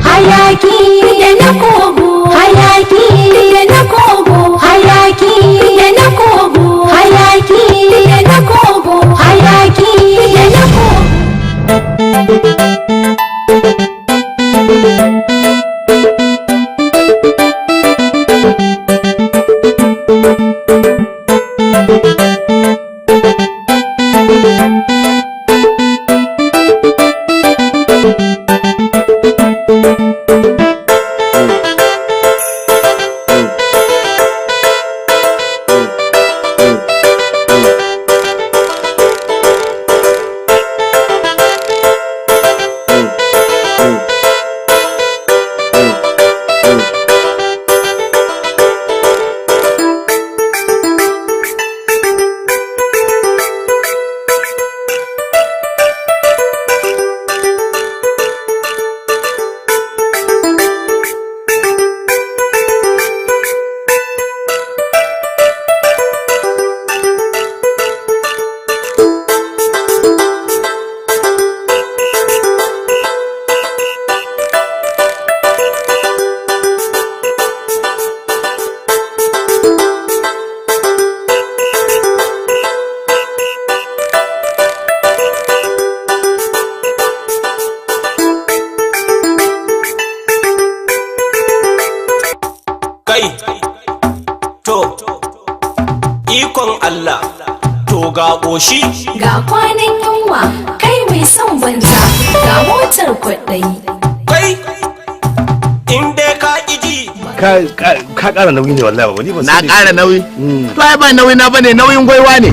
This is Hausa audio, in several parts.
hayaki da na kogo, hayaki da na kogo, hayaki da na kogo, hayaki da na kogo, hayaki da na kogo. Shi ga kwanan yunwa kai mai son banza ga motar kwaɗayi kai inda ka ƙiji ka ƙara nauyi ne wallahi ba ni ba na ƙara nauyi to ai ba nauyi na bane nauyin gwaiwa ne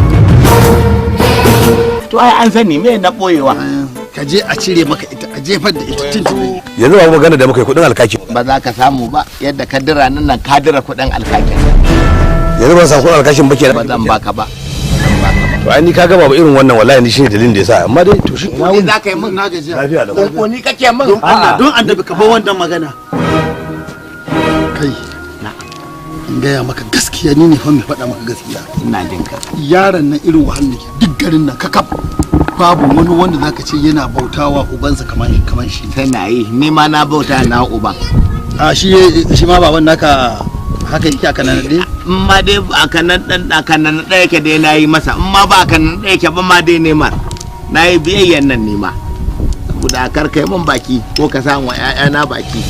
to ai an sani me na boyewa ka je a cire maka ita a jefar da ita tun yanzu ba magana da muka yi kudin alkaki ba za ka samu ba yadda ka dira nan ka dira kudin alkakin yanzu ban san kudin alkashin ba kenan ba zan baka ba to ai ni ka ga babu irin wannan wallahi ni shine dalilin da yasa amma dai to shi ni za ka yi min na gajiya lafiya da ko ni kake min Allah don annabi ka bar wannan magana kai in gaya maka gaskiya ni ne fa mai faɗa maka gaskiya ina jin ka yaron nan irin wahalar ke duk garin nan kakaf babu wani wanda zaka ce yana bautawa ubansa kaman shi tana yi ni ma na bauta na uban a shi ma baban naka haka yake aka nan dai in ma dai aka nan da yake dai nayi masa in ma ba aka nan da yake ba ma dai nemar nayi biyayyan nan nema saboda kar kai mun baki ko ka samu wa ƴaƴana baki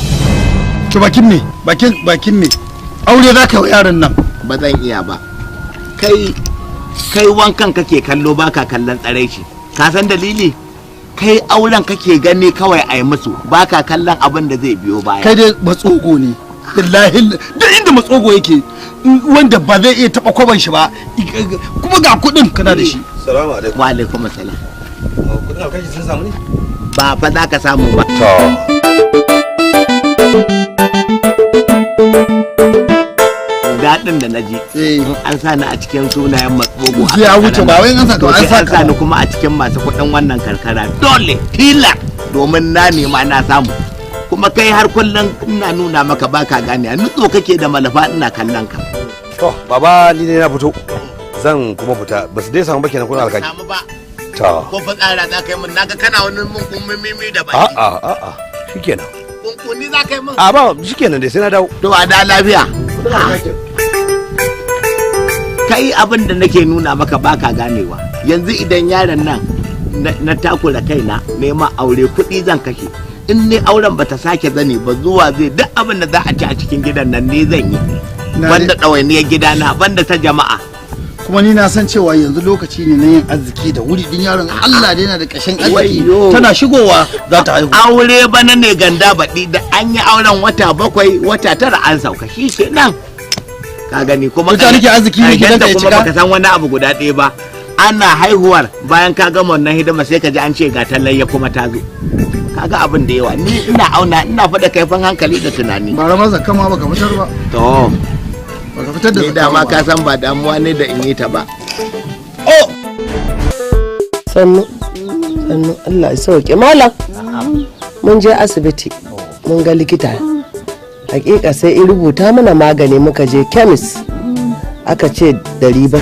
to bakin me aure zaka yi yaron nan ba zan iya ba kai wankan kake kallo baka kallon tsaraici ka san dalili kai auren kake gani kawai a yi musu baka kallon abin da zai biyo baya kai dai matsogo ne billahi duk inda matsogo yake wanda ba zai iya taba kwaban shi ba kuma ga kudin kana da shi assalamu alaikum wa alaikum assalam kudin alkashi sun samu ne ba fa za ka samu ba to daɗin da na ji an sa ni a cikin sunayen matsogo ya wuce ba wai an saka an sa ni kuma a cikin masu kuɗin wannan karkara dole tilar domin na nema na samu kuma kai har kullum ina nuna maka baka gane a nutso kake da malafa ina kallon ka to baba ni ne na fito zan kuma fita ba su dai samu ba kenan kudin alkashi samu ba to ko fa tsara za ka yi min naga kana wani mun kummimi da baki a shikenan kunkuni za ka yi min a ba shikenan dai sai na dawo to a da lafiya kai abin da nake nuna maka baka ganewa yanzu idan yaron nan na takura kaina nema aure kuɗi zan kashe in ne auren bata sake zane ba zuwa zai duk abin da za a ci a cikin gidan nan ne zan yi banda ɗawainiyar gidana banda ta jama'a kuma ni na san cewa yanzu lokaci ne na yin arziki da wuri din yaron Allah dai yana da ƙashin arziki tana shigowa za ta haihu aure bana ne ganda baɗi da an yi auren wata 7 wata 9 an sauka shi kenan ka gani kuma ka nake arziki ne gidan ka ya kuma baka san wani abu guda ɗaya ba ana haihuwar bayan ka gama wannan hidima sai ka ji an ce ga tallayya kuma ta zo kaga abin da yawa ni ina faɗa kaifin hankali da tunani ba ramar zakka ma baka fitar ba to baka fitar da zakka dama ka san ba damuwa ne da in yi ta ba oh sannu Allah ya sauke malam mun je asibiti mun ga likita hakika sai in rubuta mana magani muka je chemist aka ce 700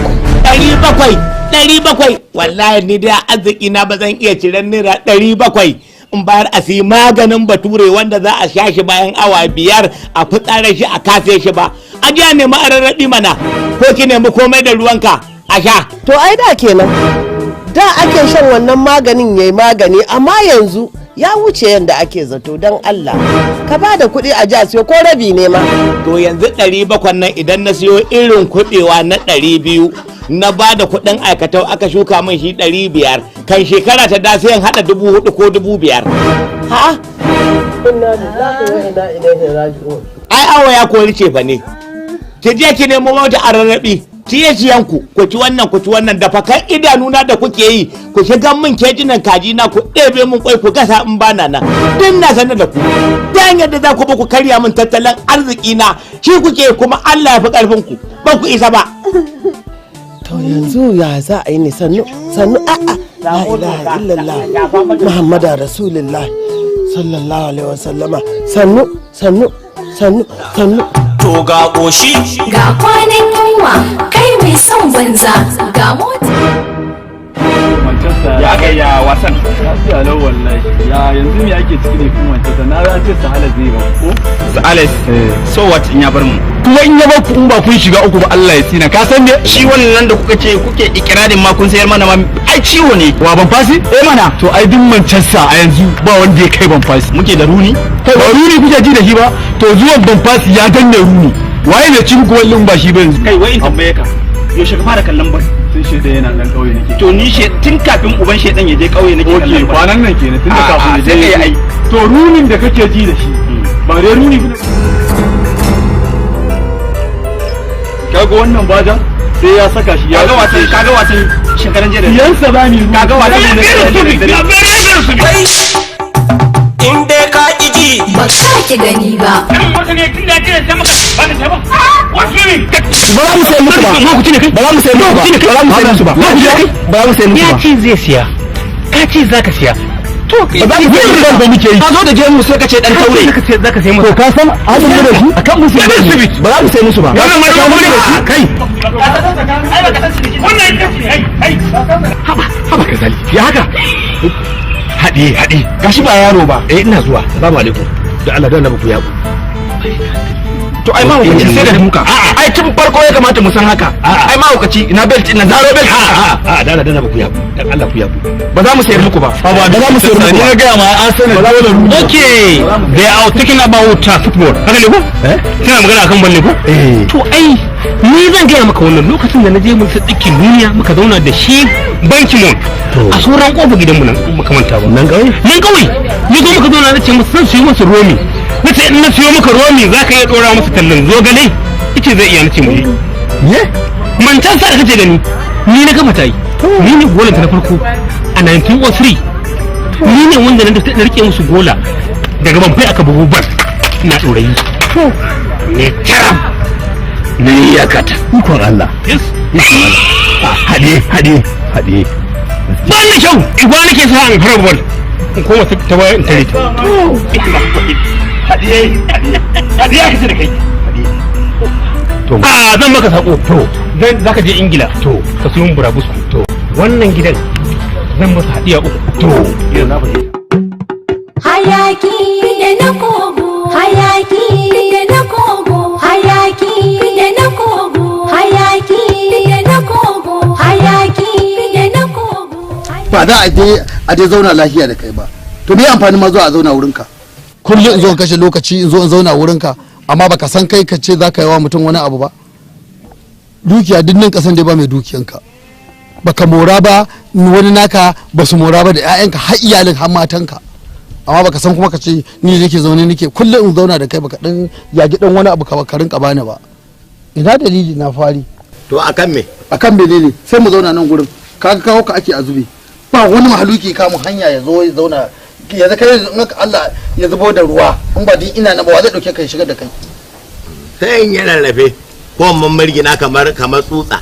wallahi ni da arziki na ba zan iya ciran naira 700 in bayar a siyi maganin bature wanda za a sha shi bayan awa 5 a fitsare shi a kafe shi ba. A ji a nemi a rarraɗi mana ko ki nemi komai da ruwanka a sha. To ai da kenan. Da ake shan wannan maganin yayi magani amma yanzu ya wuce yadda ake zato. don Allah ka ba da kuɗi a ji a siyo ko rabi ne ma. To yanzu 700 nan idan na siyo irin kuɓewa na 200 na ba da kuɗin aikatau aka shuka min shi 500 kan shekara ta da sai in haɗa 4,000 ko 5,000. Ha? Ai awa ya kori ce fa ne. Ki je ki nemo mota a rarrabi. Ciye-ciyenku ku ci wannan da fakan idanuna da kuke yi ku shiga min kejinan kaji na ku ɗebe min kwai ku gasa in bana nan din na sanar da ku dan yadda za ku ba ku karya min tattalin arziki na shi kuke kuma Allah ya fi karfin ku ba ku isa ba. To yanzu ya za a yi ne sannu a'a la ilaha illallah Muhammadu Rasulullah sallallahu alaihi wasallama sannu to ga ƙoshi Ga kwanan yunwa kai mai son banza ga mota. ya ga ya wasan lafiya lau wallahi ya yanzu me ake ciki ne kuma Manchester na ran ce Sahala zai ba ko Alex so what in ya bar mu kuma in ya bar ku in ba kun shiga uku ba Allah ya tsina ka san me shi wannan da kuka ce kuke ikirarin ma kun sayar mana ma ai ciwo ne wa ban fasi mana to ai duk Manchester a yanzu ba wanda ya kai ban fasi muke da Runi kai ba Runi kuke ji da shi ba to zuwan ban fasi ya danne Runi waye ne cin ku wallin ba shi ba yanzu kai wai in tambaye ka yaushe ka fara kallon bas sai shedan yana dan kauye nake to ni tun kafin uban shedan ya je kauye nake kallon bas kwanan nan kenan tun da kafin ya je ai to Runin da kake ji da shi ba dai Runi ba kaga wannan bajan sai ya saka shi ya kaga wasan shekaran jiya yansa bani kaga wasan ne in dai ka iji Ba ka ki gani ba. ba za mu sai muku ba ma ku tune kai ba za mu sai muku ba ba za mu sai muku ba ya ce zai siya ka ce zaka siya to ba za mu sai muku ba muke yi ka zo da gemu sai ka ce dan taure ka ce zaka sai musu to ka san abin da shi akan musu ba za mu sai musu ba wannan ma da mu ne kai wannan kai haba ka zali ya haka haɗe gashi ba yaro ba ina zuwa assalamu alaikum da Allah dan ku yabo to ai mahaukaci sai da duka ai tun farko ya kamata mu san haka ai mahaukaci ina belt ina zaro belt da Allah dan ku yabo dan Allah ku yabo ba za mu sayar muku ba ba za mu sayar muku ba ga ma an sanar da okay they are talking about football haka ne ko kina magana akan balle ko to ai ni zan gaya maka wannan lokacin da na je mun sadikin duniya muka zauna da shi banki mun a sauran kofar gidanmu nan muka manta ba nan kawai ni zo muka zauna na ce musu san siyo musu romi na ce in na siyo muka romi za ka iya dora musu tallan zogale ice zai iya na ce mu ye mancan sa da kace gani ni na gama tayi ni ne golan ta na farko a 1903 ni ne wanda na rike musu gola daga ban fai aka bugu bar ina dorayi ne taram ne ya kata ikon Allah yes hade ba ni kyau igwa nake sa an fara bol in koma ta waya in tare ta hadiye kace da kai to zan maka sako to zaka je Ingila to ka siyo mun burabusku to wannan gidan zan masa hadiya uku to yanzu na fahimta Hayaki da na kogo, hayaki da na kogo, hayaki da na kogo, hayaki da na kogo, hayaki da na kogo. ba za a je zauna lafiya da kai ba to me amfani ma zuwa a zauna wurinka kullum in zo in kashe lokaci in zo in zauna wurinka amma baka san kai ka ce za ka yi wa mutum wani abu ba dukiya duk nan kasan dai ba mai dukiyanka baka mora ba wani naka ba su mora ba da 'ya'yanka har iyalin har matanka amma baka san kuma ka ce ni nake zaune nake kullum in zauna da kai baka dan yagi dan wani abu ka rinka bani ba ina dalili na fari To akan me? akan menene sai mu zauna nan gurin kaga kawo ka ake azube ba wani mahaluki ka mu hanya ya zo ya zauna yanzu kai in Allah ya zubo da ruwa in ba din ina na ba wa zai dauke kai shigar da kai Sai in yi rarrafe ko mun mirgina kamar tsutsa.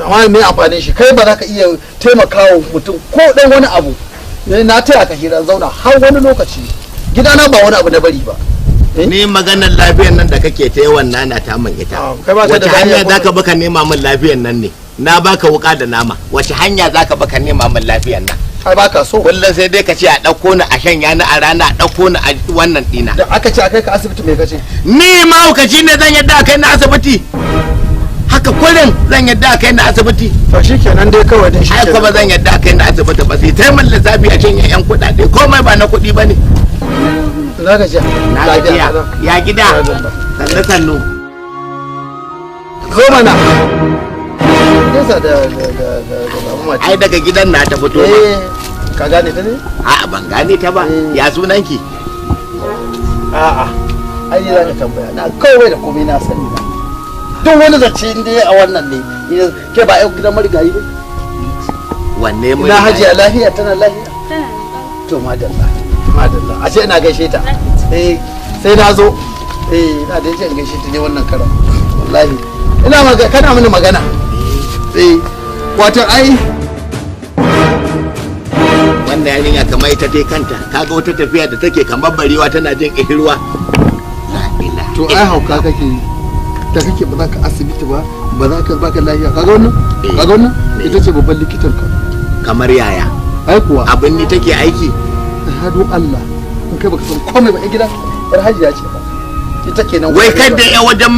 amma me amfanin shi kai ba za ka iya taimakawa mutum ko dan wani abu na taya ka hira zauna har wani lokaci gidana ba wani abu na bari ba Ni maganar lafiyar nan da kake ta yawan nana ta man ita. Wace hanya zaka baka nema min lafiyar nan ne? Na baka wuka da nama. Wace hanya zaka baka nema min lafiyar nan? ai baka so kullum sai dai ka ce a ɗauko ni a shanya ni a rana a ɗauko ni a wannan ɗina. da aka ce a kai ka asibiti me kace Ni mahaukaci ne zan yadda a kai na asibiti. Haka kullum zan yadda a kai na asibiti. to shikenan dai kawai dai Ai shikenan kuma zan yadda a kai na asibiti ba sai taimun lissafi a cinye yan kuɗaɗe komai ba na kuɗi ba ne. za ka ce Na gajiya ya gida sannu sannu. zo mana yasa da mace Ai daga gidan na ta fito ma. ka gane ta ne A'a ban gane ta ba. Ya sunanki? a'a ai za ka tambaya na kawai da komai na sani ba duk wani zance inda a wannan ne ke ba yau gidan marigayi ba Wanne mun? ina hajiya lafiya tana lafiya to madalla madalla a ce ina gaishe ta sai na zo ina da yace in gaishe ta ne wannan karan wallahi ina magana kana mini magana wato ai Wannan yarinya kamar ita dai kanta kaga wata tafiya da take kamar barewa tana jin ihirwa. to ai hauka kake da kake ba za ka asibiti ba ba za ka baka lafiya kaga wannan ita ce babban likitan ka Kamar yaya? ai kuwa Abin ni take aiki? hadu Allah in kai baka san komai ba a gida yar hajiya ce ba ita kenan Wai kai da yan wajen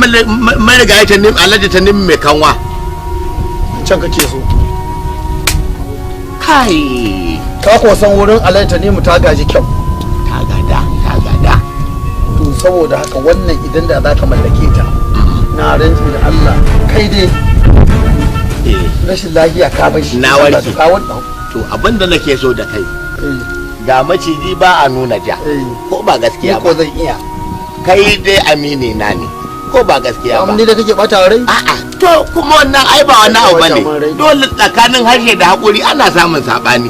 marigayi ta nim alhaji ta nim mai kanwa. can kake so Kai. ka ko san wurin alaita ne mu ta gaji kyau Ta gada. to saboda haka wannan idan da zaka mallake ta na rantsi da Allah kai dai rashin lafiya ka bar shi Na warke. ka wannan To abin da nake so da kai ga maciji ba a nuna ja ko ba gaskiya ko ba. zan iya Kai dai amini na ne ko ba gaskiya ba. amma ni da kake bata rai A'a to kuma wannan ai ba wani abu bane. Dole tsakanin harshe da hakuri ana samun sabani.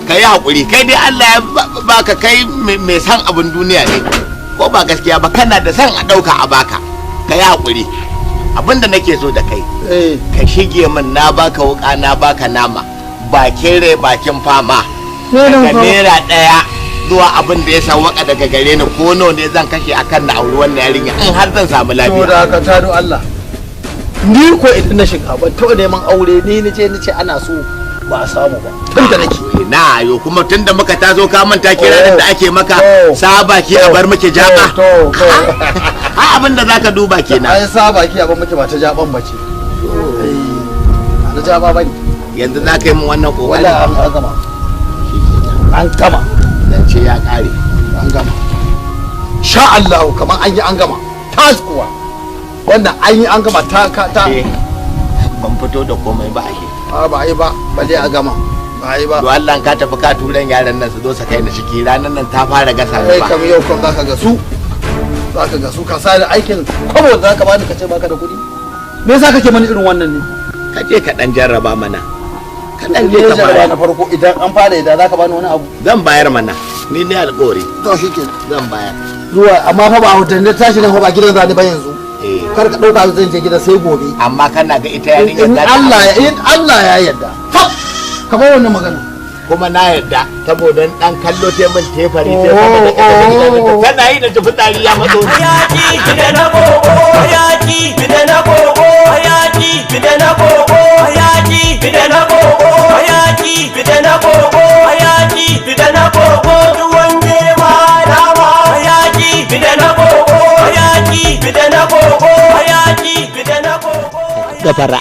Kai hakuri kai dai Allah ya baka kai mai san abin duniya ne. Ko ba gaskiya ba kana da san a dauka a baka. Kai hakuri. Abinda nake so da kai. Ka shige min na baka wuka na baka nama. Bakin rai bakin fama. Daga naira ɗaya zuwa abin da ya sawaka daga gare ni ko nawa ne zan kashe akan na auri wannan yarinya in har zan samu to lafiya. da ka tado Allah ni ko idan na shiga ban taɓa neman aure ni nace ana so ba a samu ba tun da nake na yo kuma tun da muka tazo ka manta kiranin da ake maka saba ki a bar muke jaba ha abin da zaka duba kenan ai saba ki a bar muke ba ta jaban bace na jaba bane yanzu zaka yi min wannan kokari wala an gama zance ya kare an gama sha Allah kamar an yi an gama tas kuwa wannan an yi an gama ta ban fito da komai ba ashe ba yi ba balle a gama ba yi ba to Allah ka tafi ka turan yaran nan su zo su kai na shiki ranan nan ta fara gasa ba ba kam yau kam zaka ga su ka sa da aikin kwabo da zaka bani ka ce baka da kuɗi me yasa kake mani irin wannan ne ka je ka dan jarraba mana ka dan je ka fara bayar na farko idan an fara idan zaka bani wani abu zan bayar mana ni ne alƙawari to shikenan zan bayar zuwa amma fa ba a hoton da tashi nan fa ba gidan zani ba yanzu kar ka dauka zan je gida sai gobe amma kana ga ita yarinyar in za ta Allah ya yarda kamar wannan magana kuma na yarda saboda dan kallo te min tefari sai sama da kasa kana yi da tafi tsari ya matso Hayaki fide na gogo, hayaki fide na gogo, hayaki fide na gogo, hayaki fide na gogo, hayaki fide na gogo, hayaki fide na gogo, tuwon girma nama, hayaki fide na gogo, hayaki fide na gogo, hayaki fide na gogo. da fara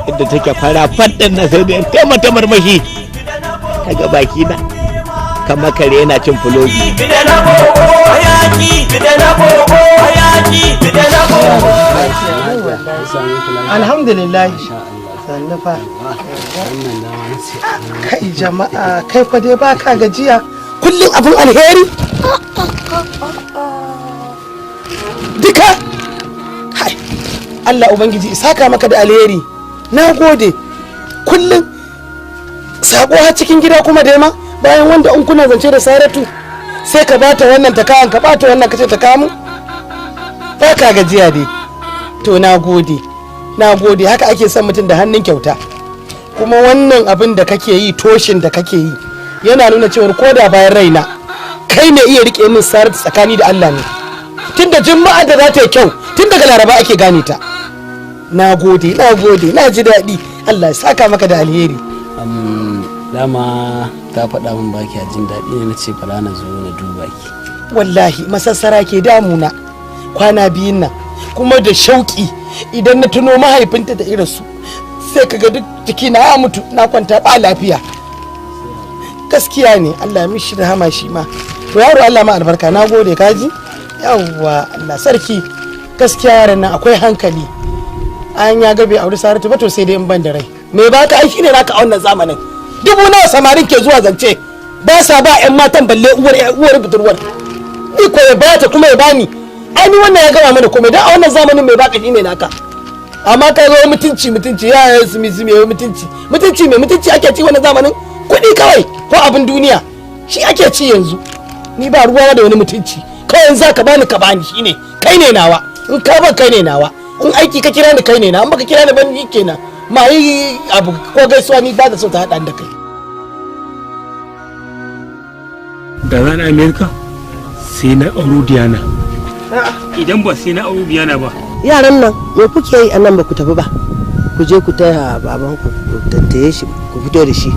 inda take fara fadin na sai da kai mata marmashi kaga baki na kamar kare yana cin fulogi Fide na gogo, hayaki fide na gogo, hayaki fide na gogo. alhamdulillah sannu fa kai jama'a kai fa dai baka gajiya kullum abin alheri duka hai Allah ubangiji saka maka da alheri na gode kullum sako har cikin gida kuma dai ma bayan wanda in kuna zance da Saratu sai ka bata wannan ta kayan ka bata wannan kace ta kamu baka gajiya dai to na gode haka ake son mutum da hannun kyauta kuma wannan abin da kake yi toshin da kake yi yana nuna cewa ko da bayan raina kai ne iya rike min Saratu tsakani da Allah ne tunda juma'a da za ta yi kyau tun daga laraba ake gane ta na gode na ji daɗi Allah ya saka maka da alheri dama ta faɗa min baki a jin daɗi ne na ce bara na zo na duba ki. Wallahi masassara ke damuna kwana biyun nan kuma da shauki idan na tuno mahaifinta da irinsu sai kaga duk jikina ya mutu na kwanta ba lafiya. Gaskiya ne Allah ya mishi rahama shi ma. To yaro Allah ma albarka, na gode kaji. Yawwa Allah sarki, gaskiya yaron nan akwai hankali. An ya gabe aure Saratu ba to sai dai in ban da rai. Me ba ka aiki ne naka a wannan zamanin? Dubu nawa samarin ke zuwa zance ba sa ba ƴan matan balle uwar budurwar. Ni ko ya bata kuma ya bani. Ai ni wannan ya gama mana komai dan a wannan zamanin mai baka shine naka. Amma kai zo mutunci ya su mi mutunci mai mutunci ake ci wannan zamanin. Kuɗi kawai ko abin duniya shi ake ci yanzu. Ni ba ruwa da wani mutunci. Kawai za ka bani shine kai ne nawa. In ka ban kai ne nawa. In aiki ka kira ni kai ne na, in baka kira ni ban kenan. Ma yi abu ko gaisuwa ni ba da so ta haɗa da kai. Da rana Amerika sai na auro Diana. Idan ba sai na auro Diana ba. Yaran nan me kuke yi a nan ba ku tafi ba? Ku je ku taya baban ku tattaye shi ku fito da shi.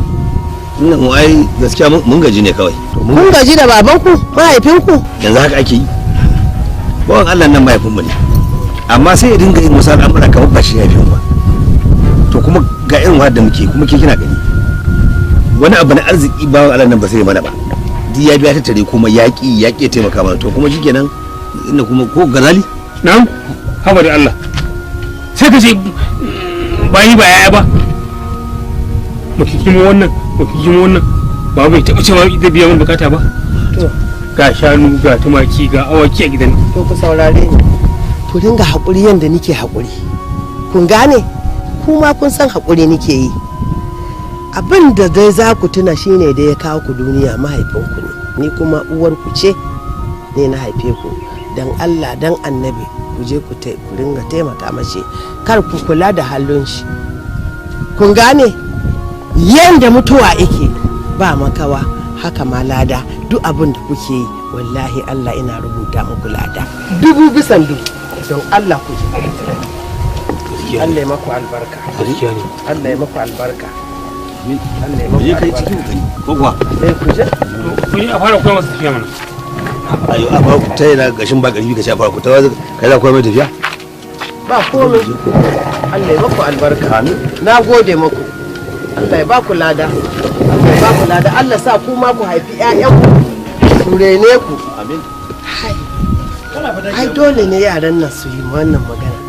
Mu ai gaskiya mun gaji ne kawai. Mun gaji da baban ku, mahaifin ku? Yanzu haka ake yi. Bawan Allah nan mahaifin mu ne. Amma sai ya dinga yin wasu al'amura kamar ba shi haifin ba. To kuma ga irin wadda muke kuma ke kina gani. Wani abu na arziki bawan Allah nan ba sai mana ba. Duk ya biya ta tare kuma yaƙi ya taimaka mana to kuma shikenan inda kuma ko gazali na'am haba da Allah sai ka ce bayi ba yaya ba makikimo wannan ba bai taɓa cewa da biya mun bukata ba ga shanu ga tumaki ga awaki a gidan. To ku saurare ni ku dinga haƙuri yanda nike haƙuri kun gane kuma kun san haƙuri nike yi. Abin da dai za ku tuna shine da ya kawo ku duniya mahaifinku ne, ni kuma uwarku ce ne na haife ku. Dan Allah dan annabi ku je ku ringa taimaka mashi, kar ku kula da halin shi. Kun gane yanda mutuwa yake ba makawa haka ma lada. Duk abin da kuke yi wallahi Allah ina rubuta muku lada 1000 bisa 100. Don Allah ku ji Allah ya maku albarka. Allah ya maku albarka. je kai cikin gani ko kuwa ku yi a fara koya masa tafiya mana. Ayo a ba ku ta yana gashin ba ƙarfi ka sha fara ku ta kai za ku koya mai tafiya ba komai. Allah ya maku albarka. Na gode muku. Allah ya ba ku lada. Allah ya ba ku lada. Allah sa ku ma ku haifi ƴaƴan ku rene ku. Amin. Ai dole ne yaran nan su yi wannan magana.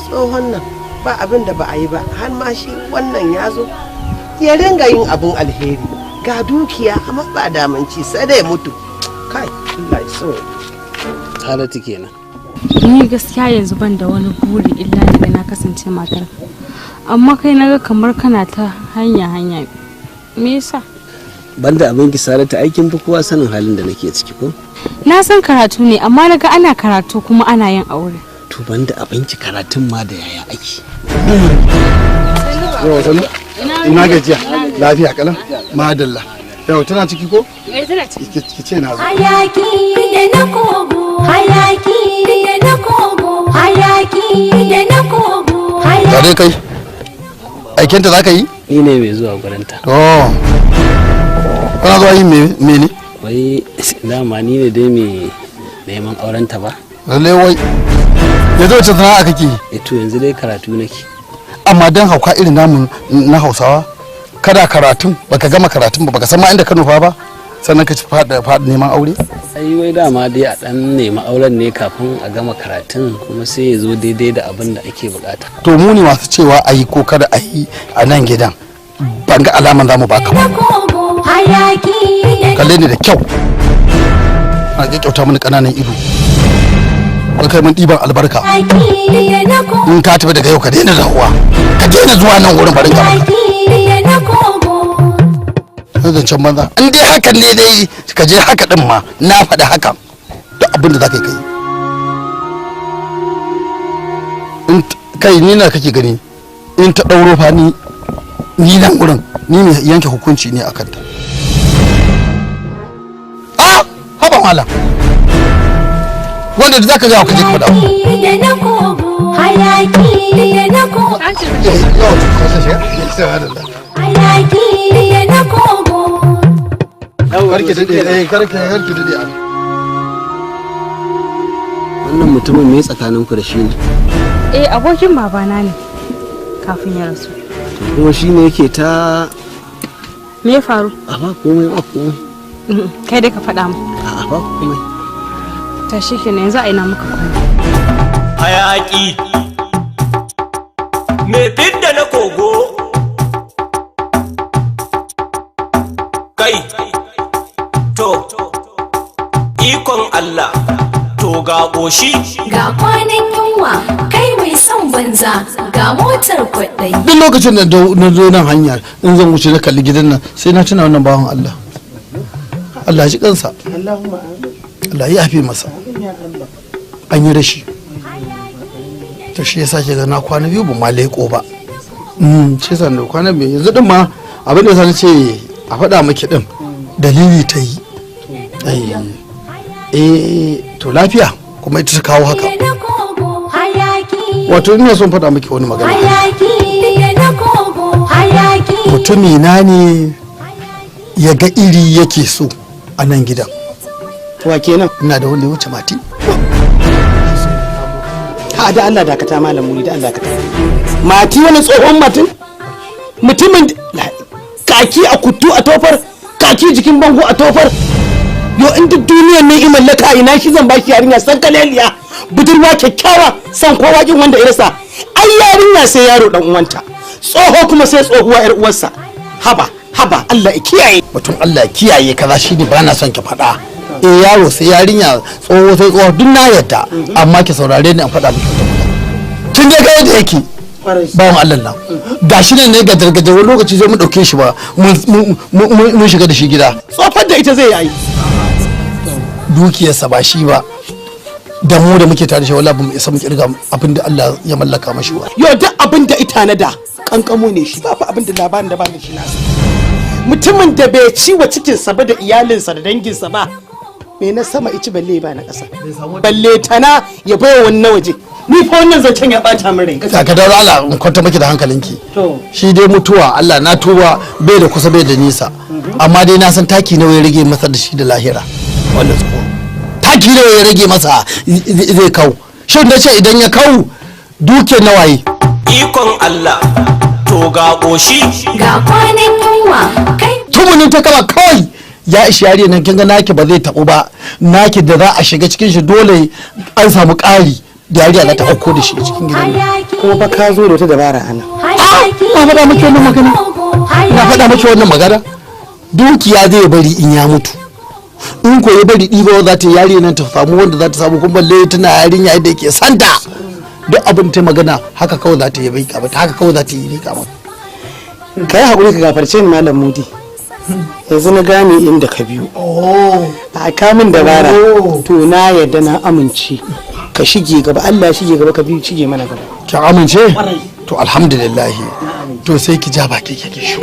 Tsohon nan ba abin da ba a yi ba, har ma shi wannan ya zo ya ringa yin abin alheri ga dukiya amma ba damanci sai da ya mutu. Kai Allah ya so. Saratu kenan. Ni gaskiya yanzu ban da wani buri illa daga na kasance matar, amma kai naga kamar kana ta hanya me yasa? Banda abin ki Saratu aikin fi kowa sanin halin da nake ciki ko? Na san karatu ne amma naga ana karatu kuma ana yin aure. To banda abin ki karatun ma da yaya ake? Ina gajiya lafiya kalan madalla. Yau tana ciki ko? Tana ciki. Ki ce na zo. Hayaki da na kogo, hayaki da na kogo, hayaki da na kogo. Tare kai. Aikinta za ka yi? Ni ne mai zuwa gurinta. Oh. Kana zuwa yin me ne? Wai dama ni ne dai mai neman aurenta ba. Lalle wai. Yanzu wace sana'a kake yi? To yanzu dai karatu nake. Amma dan hauka irin namu na Hausawa kada karatun baka gama karatun ba baka san ma inda ka nufa ba sannan ka ci fada neman aure? Ai wai dama dai a dan nemi auren ne kafin a gama karatun kuma sai ya zo daidai da abin da ake bukata. To mu ne masu cewa ayi ko kada ayi a nan gidan ban ga alaman zamu baka ba. Kalle ni da kyau. Na ga kyauta mini kananan ido. Wai kai mun diban albarka. In ka tafi daga yau ka daina zahuwa. Ka daina zuwa nan wurin barin ka. Zancen banza. In dai hakan ne dai ka je haka din ma na faɗi hakan. Duk abin da za ka yi kai. In kai ni na kake gani in ta ɗauro fa ni nan wurin ni ne yanke hukunci ne akan ta. Ah! Haba malam. Wanda da zaka ga ka je ka faɗa. Hayaki da na kogo. Hayaki karki dade karki dade. Wannan mutumin me tsakaninku da shi ne? Abokin babana ne kafin ya rasu. Kuma shi ne yake ta Me ya faru? a ba komai ba komai. Kai dai ka faɗa mu. A ba komai. Ta shi kenan yanzu a ina muka kwana. hayaki me fidda na kogo kai to ikon Allah to ga ƙoshi Ga kwanan yunwa kai mai son banza ga motar kwaɗayi. Duk lokacin da na zo nan hanya in zan wuce na kalli gidan nan sai na tuna wannan bawan Allah. Allah ji kansa. Allah ya yafe masa. An yi rashi. To shi yasa ke ga na kwana biyu ba ma leƙo ba. Shi yasa da kwana biyu yanzu din ma abin da yasa ce a faɗa miki din dalili ta yi. To lafiya kuma ita ta kawo haka. Wato ina son faɗa miki wani magana. Mutumi na ne ya ga iri yake so a nan gidan. Wa kenan? Ina da wanda ya wuce mati. Ha da Allah dakata malam muni da Allah dakata. Mati wani tsohon mutumin kaki a kuttu a tofar, kaki jikin bango a tofar. Yo in duk duniyar nan i mallaka ina shi zan baki yarinya san kaleliya budurwa kyakkyawa san kowa kin wanda ya rasa. Ai yarinya sai yaro dan uwanta. Tsoho kuma sai tsohuwa yar uwarsa. Haba Allah ya kiyaye. Mutum Allah ya kiyaye kaza shine ba na son ki faɗa. Yaro sai yarinya tsoho sai tsoho duk na yadda amma ki saurare ni an faɗa miki wata magana. Kin ga yadda yake bawan Allah nan gashi ne ga dargaje wani lokaci zai mu dauke shi ba mun shiga da shi gida. Tsofar da ita zai yi. Dukiyarsa ba shi ba da mu da muke tare da shi wallahi bamu isa mu kirga abin da Allah ya mallaka mashi ba. Yo duk abin da ita na da kankamo ne shi ba fa abin da labarin da ba da shi na mutumin da bai ci wa cikinsa ba da iyalinsa da danginsa ba me na sama ici balle ba na ƙasa balle tana ya bai wani na waje ni fa wannan zancen ya bata min rai ka dawo Allah in kwanta miki da hankalinki shi dai mutuwa Allah na tuba bai da kusa bai da nisa amma dai na san taki nawa ya rage masa da shi da lahira wannan tsoro taki nawa ya rage masa zai kau shin da ce idan ya kau duke nawaye ikon Allah to ga ƙoshi Ga kwanan yunwa kai tumunin ta kama kawai ya ishi yare nan kin ga naki ba zai tabu ba naki da za a shiga cikin shi dole an samu ƙari da yariya za ta auko da shi cikin gidan nan kuma fa ka zo da wata dabara ana na faɗa miki wannan magana na faɗa miki wannan magana dukiya zai bari in ya mutu in ko ya bari ɗiba za ta yariya nan ta samu wanda za ta samu kuma balle tana yarinya yadda yake santa duk abin ta magana haka kawai za ta yi bai kama haka kawai za ta yi bai kama kai hakuri ka gafarce ni malam mudi yanzu na gane inda ka biyo a kamun dabara to na yadda na amince ka shige gaba Allah shige gaba ka biyu shige mana gaba ki amince to alhamdulillah to sai ki ja baki kike shi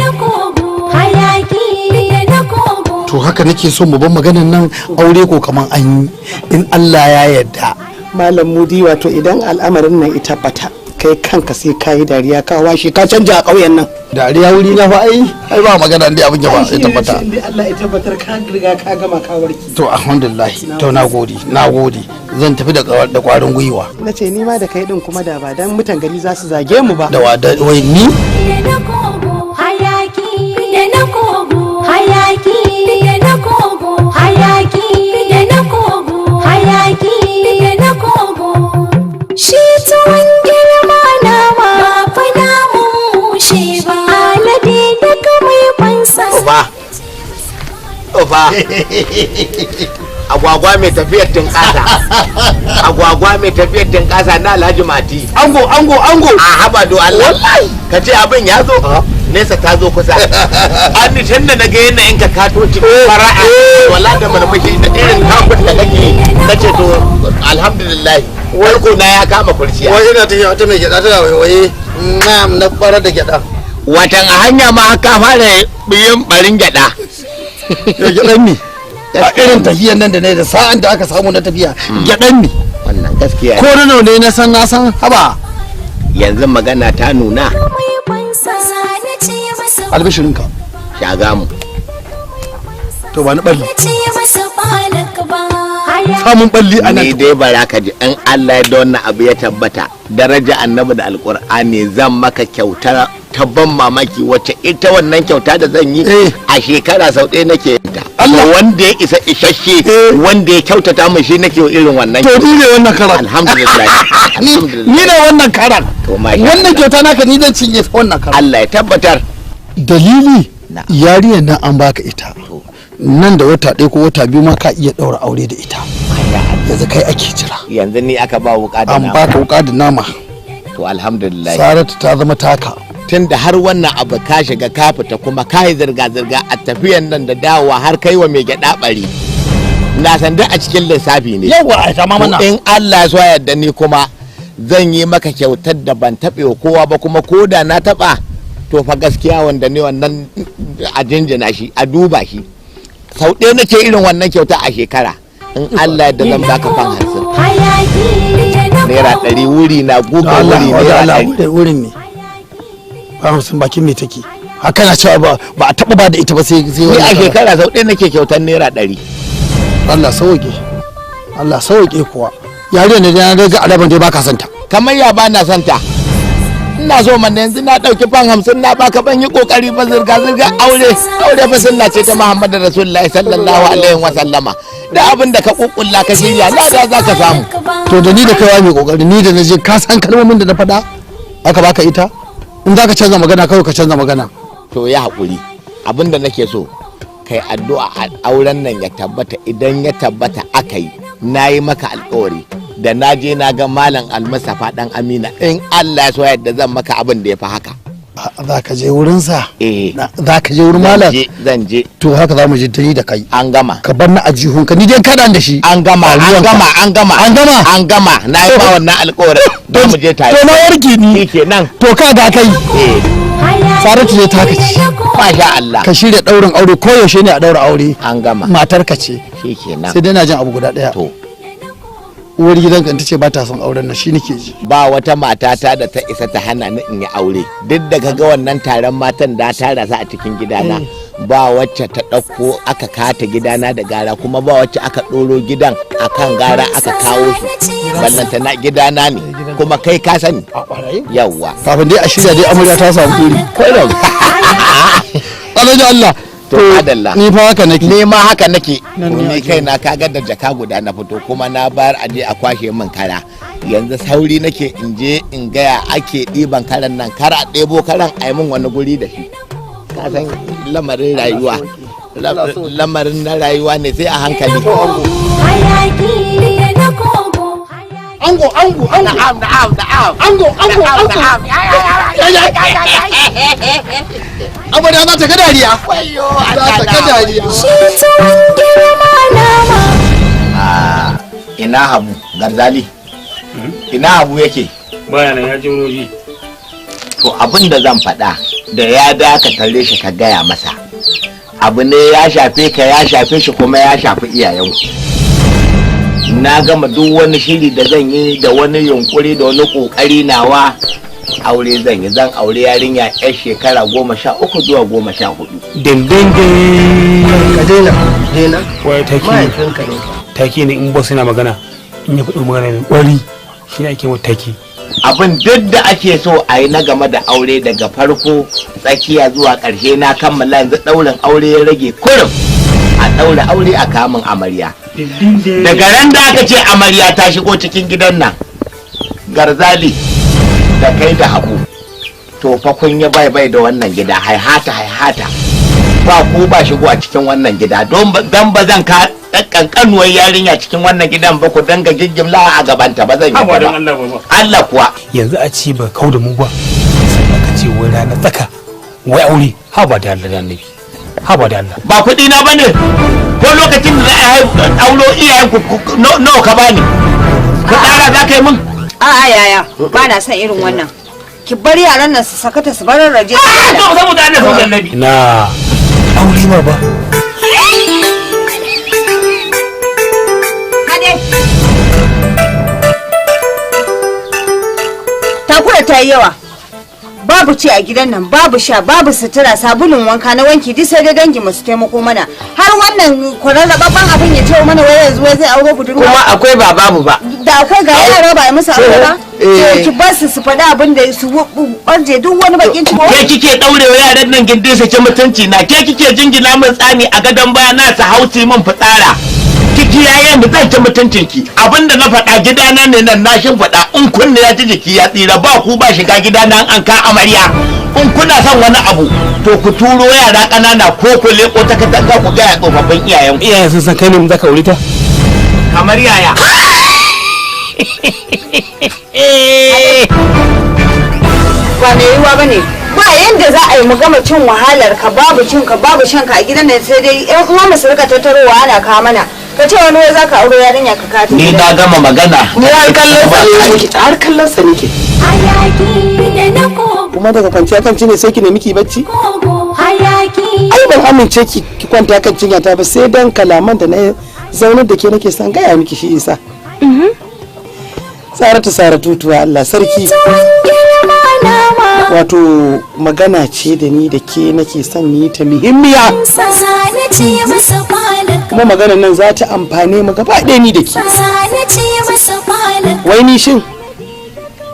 to haka nake so mu ban maganan nan aure ko kaman an yi in Allah ya yarda malam mudi wato idan al'amarin nan ita bata kai kanka sai ka yi dariya ka washe ka canja a ƙauyen nan dariya wuri na fa ai ba magana dai abin ya ba sai tabbata Allah ya tabbatar ka riga ka gama ka warki to alhamdulillah to nagode zan tafi da kwarin gwiwa nace ni ma da kai din kuma da ba dan mutan gari za su zage mu ba da wai ni hayaki da na kogo hayaki da na kogo hayaki da na kogo hayaki da na kogo shi tuwon girma na ma fa namun mushe ba alade da kamai fansa Oba agwagwa mai tafiyar tinkasa na Alhaji Mati ango a haba do Allah ka ce abin ya zo nesa ta zo kusa an tun da naga yanayin ka kato cikin fara'a wala da marmashi da irin kafin da kake nace to alhamdulillah warko na ya kama kurciya wai ina tafiya wata mai gyada tana waiwaye na fara da gyada watan a hanya ma ka fara biyan barin gyada gyadan ne a irin tafiyan nan da ne da sa'an da aka samu na tafiya gyadan ne wannan gaskiya ko na ne na san haba yanzu magana ta nuna albishirinka shagamu to ba ni balli ce masa balak ba samun balli a nan ni dai bara ka ji in Allah ya da wannan abu ya tabbata daraja annabi da alkur'ani zan maka kyauta ta ban mamaki wacce ita wannan kyauta da zan yi a shekara sau ɗaya nake yin ta Allah wanda ya isa isasshe wanda ya kyautata min shi nake irin wannan to ni ne wannan karan alhamdulillah ni ne wannan karan wannan kyauta naka ni zan cinye wannan karan Allah ya tabbatar dalili yariyar nan an baka ita nan da wata ɗaya ko wata biyu ma ka iya ɗaura aure da ita yanzu kai ake jira yanzu ni aka ba wuka da nama an baka wuka da nama to alhamdulillah Saratu ta zama taka tunda har wannan abu ka shiga ka fita kuma ka yi zirga-zirga a tafiyan nan da dawowa har kai wa mai gyaɗa ɓari na san duk a cikin lissafi ne yawa a sama mana in Allah ya so yadda ni kuma zan yi maka kyautar da ban taɓe wa kowa ba kuma ko da na taɓa to fa gaskiya wanda ne wannan a jinjina shi a duba shi sau ɗaya nake irin wannan kyauta a shekara in Allah da zan baka fan 50 naira 100 wuri na guga wuri naira 100 wurin ne ba 50 bakin me take haka na cewa ba a taba ba da ita ba sai ni a shekara sau ɗaya nake kyautar naira 100 Allah sauke kuwa yare ne da na ga alaban da baka santa kamar ya ba na santa ina so man yanzu na dauki fan 50 na baka ban yi kokari ba zirga aure fa sunna ce ta Muhammadu Rasulullahi sallallahu alaihi wa sallama da abin da ka kukkulla ka shirya lada za ka samu to da ni da kai mai kokari ni da naje ka san kalmomin da na faɗa aka baka ita in za ka canza magana kawai ka canza magana to ya haƙuri abin da nake so kai addu'a a auren nan ya tabbata idan ya tabbata aka yi na yi maka alƙawari da na je na ga malam almusafa dan amina in Allah ya so yadda zan maka abin da ya fi haka za ka je wurinsa za ka je wurin malam zan je to haka za mu je tani da kai an gama ka bar na ajihunka ni dai kaɗan da shi an gama na yi ba wannan alƙawarin don mu je tare to na warke ni kenan to ka ga kai Saratu ne ta kaci masha Allah ka shirya daurin aure ko yaushe ne a daura aure an gama matar ka ce shikenan sai dai na jin abu guda daya to uwar gidanka in ta ce ba ta son auren nan shi nake ji ba wata matata da ta isa ta hana ni in yi aure duk da kaga wannan taron matan da ta rasa a cikin gidana ba wacce ta ɗauko aka kata gidana da gara kuma ba wacce aka ɗoro gidan akan gara aka kawo shi ballanta na gidana ne kuma kai ka sani yawwa kafin dai a shirya dai amarya ta samu kuri alhaji Allah to adalla ni fa haka nake ni ma haka nake ni kai na kaga da jaka guda na fito kuma na bayar aje a kwashe min kara yanzu sauri nake in je in gaya ake ɗiban karan nan kara ɗebo karan a yi min wani guri da shi ka san lamarin rayuwa lamarin na rayuwa ne sai a hankali ango na'am ango amarya za ta ga dariya za ta ga dariya ina habu garzali ina habu yake bayanan ya jiro ji to abin da zan faɗa da ya daka tare shi ka gaya masa abu ne ya shafe ka ya shafe shi kuma ya shafi iyayenku na gama duk wani shiri da zan yi da wani yunkuri da wani kokari nawa aure zan yi zan aure yarinya yar shekara 13 zuwa 14 dindindin ka daina wai taki ne in boss yana magana in ya faɗo magana ne ƙwari shi ne ake mataki abin duk da ake so a yi na game da aure daga farko tsakiya zuwa ƙarshe na kammala yanzu ɗaurin aure ya rage kurum a ɗaura aure a kamun amarya daga ran da aka ce amarya ta shigo cikin gidan nan garzali da kai da habu to fa kun yi bai da wannan gida haihata ba ku ba shigo a cikin wannan gida don ba zan ka kankanuwar yarinya cikin wannan gidan ba ku danga giggimla a gabanta ba zan yi ba Allah kuwa yanzu a ce ba kau da mu ba sai ka ce wai rana tsaka wai aure ha ba da Allah da annabi ha ba da Allah ba kuɗi na bane ko lokacin da za a auro iyayen ku nawa ka bani ku ɗara za ka yi min a'a yaya ba na son irin wannan ki bar yaran nan su sakata su bar raje to saboda Allah saboda annabi na aure ma ba takura ta yi yawa babu ci a gidan nan, babu sha, babu sutura, sabulun wanka na wanki duk sai dai dangi masu taimako mana. Har wannan kwararrababban abin ya ce mana wai yanzu wai zai aure budurwa. Kuma akwai ba babu ba. Da akwai ga yara ba a musu aure ba. Ki ba su faɗi abin da su orje duk wani bakin ciki. Ke kike daurewa yaran nan gindin su ci mutunci na, ke kike jingina min tsani a gadon baya na su hauci min fitsara. Kiki yayin da zan ci mutuncin ki. Abinda na faɗa gidana ne nan na shin faɗa in kunne ya ji jiki ya tsira ba ku ba shiga gidana an ka amarya. In kuna son wani abu to ku turo yara ƙanana ko ku leko ta katanga ku ga tsofaffin iyayen. Iyayen sun san kai ne mu zaka aure ta. Kamar yaya. Ba mai yiwuwa ba ne. Ba yanda za a yi mu gama cin wahalar ka babu cin ka babu shan ka a gidan nan sai dai ƴan uwa mu su rika tattarowa ana kawo mana. Ka ce wani wai za ka aure yarinya ka kata. Ni na gama magana. Ni har kallon sa nake. kuma daga kwanciya kan cinye sai ki nemi ki bacci ai ban amince ki kwanta kan cinya ta ba sai dan kalaman da na zaunar da ke nake son gaya miki shi isa Saratu tuwa Allah sarki wato magana ce da ni da ke nake son yi ta muhimmiya kuma maganar nan za ta amfane mu gaba ɗaya ni da ke wai ni shin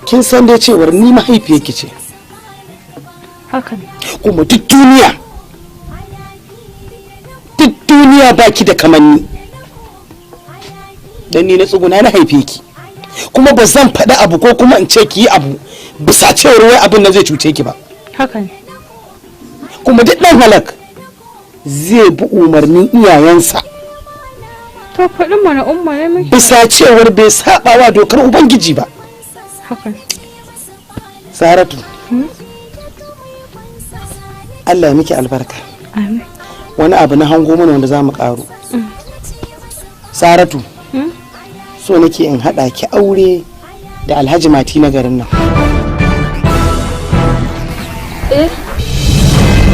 kin san dai cewar ni mahaifiyarki ce haka kuma duk duniya baki da kamanni dan ni na tsuguna na haife ki kuma ba zan faɗi abu ko kuma in ce ki yi abu bisa cewar wai abin nan zai cuce ki ba haka kuma duk ɗan halak zai bi umarnin iyayensa to faɗin mana umma ne miki bisa cewar bai saba wa dokar ubangiji ba haka Saratu Allah ya miki albarka amin wani abu na hango mana wanda za mu karu Saratu so nake in haɗa ki aure da Alhaji Mati na garin nan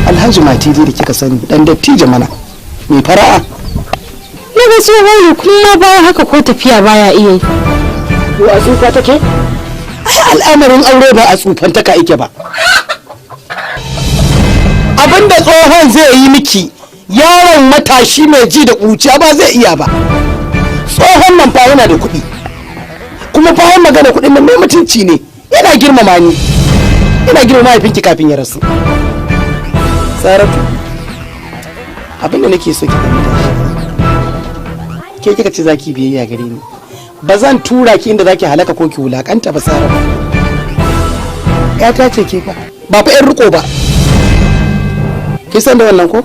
Alhaji Mati dai da kika sani dan dattijo mana mai fara'a na ga tsohon kuma baya haka ko tafiya baya iya yi ko a tsufa take ai al'amarin aure ba a tsufan taka ake ba abinda tsohon zai yi miki yaron matashi mai ji da ƙuciya ba zai iya ba tsohon nan fa yana da kuɗi kuma bayan magana kuɗin nan mai mutunci ne yana girmama ni yana girmama mahaifinki kafin ya rasu Saratu abinda nake so ki fahimta ke kika ce zaki biyayya gare ni ba zan tura ki inda zaki halaka ko ki wulakanta ba Saratu ta ce ke fa ba fa yan riko ba ki san da wannan ko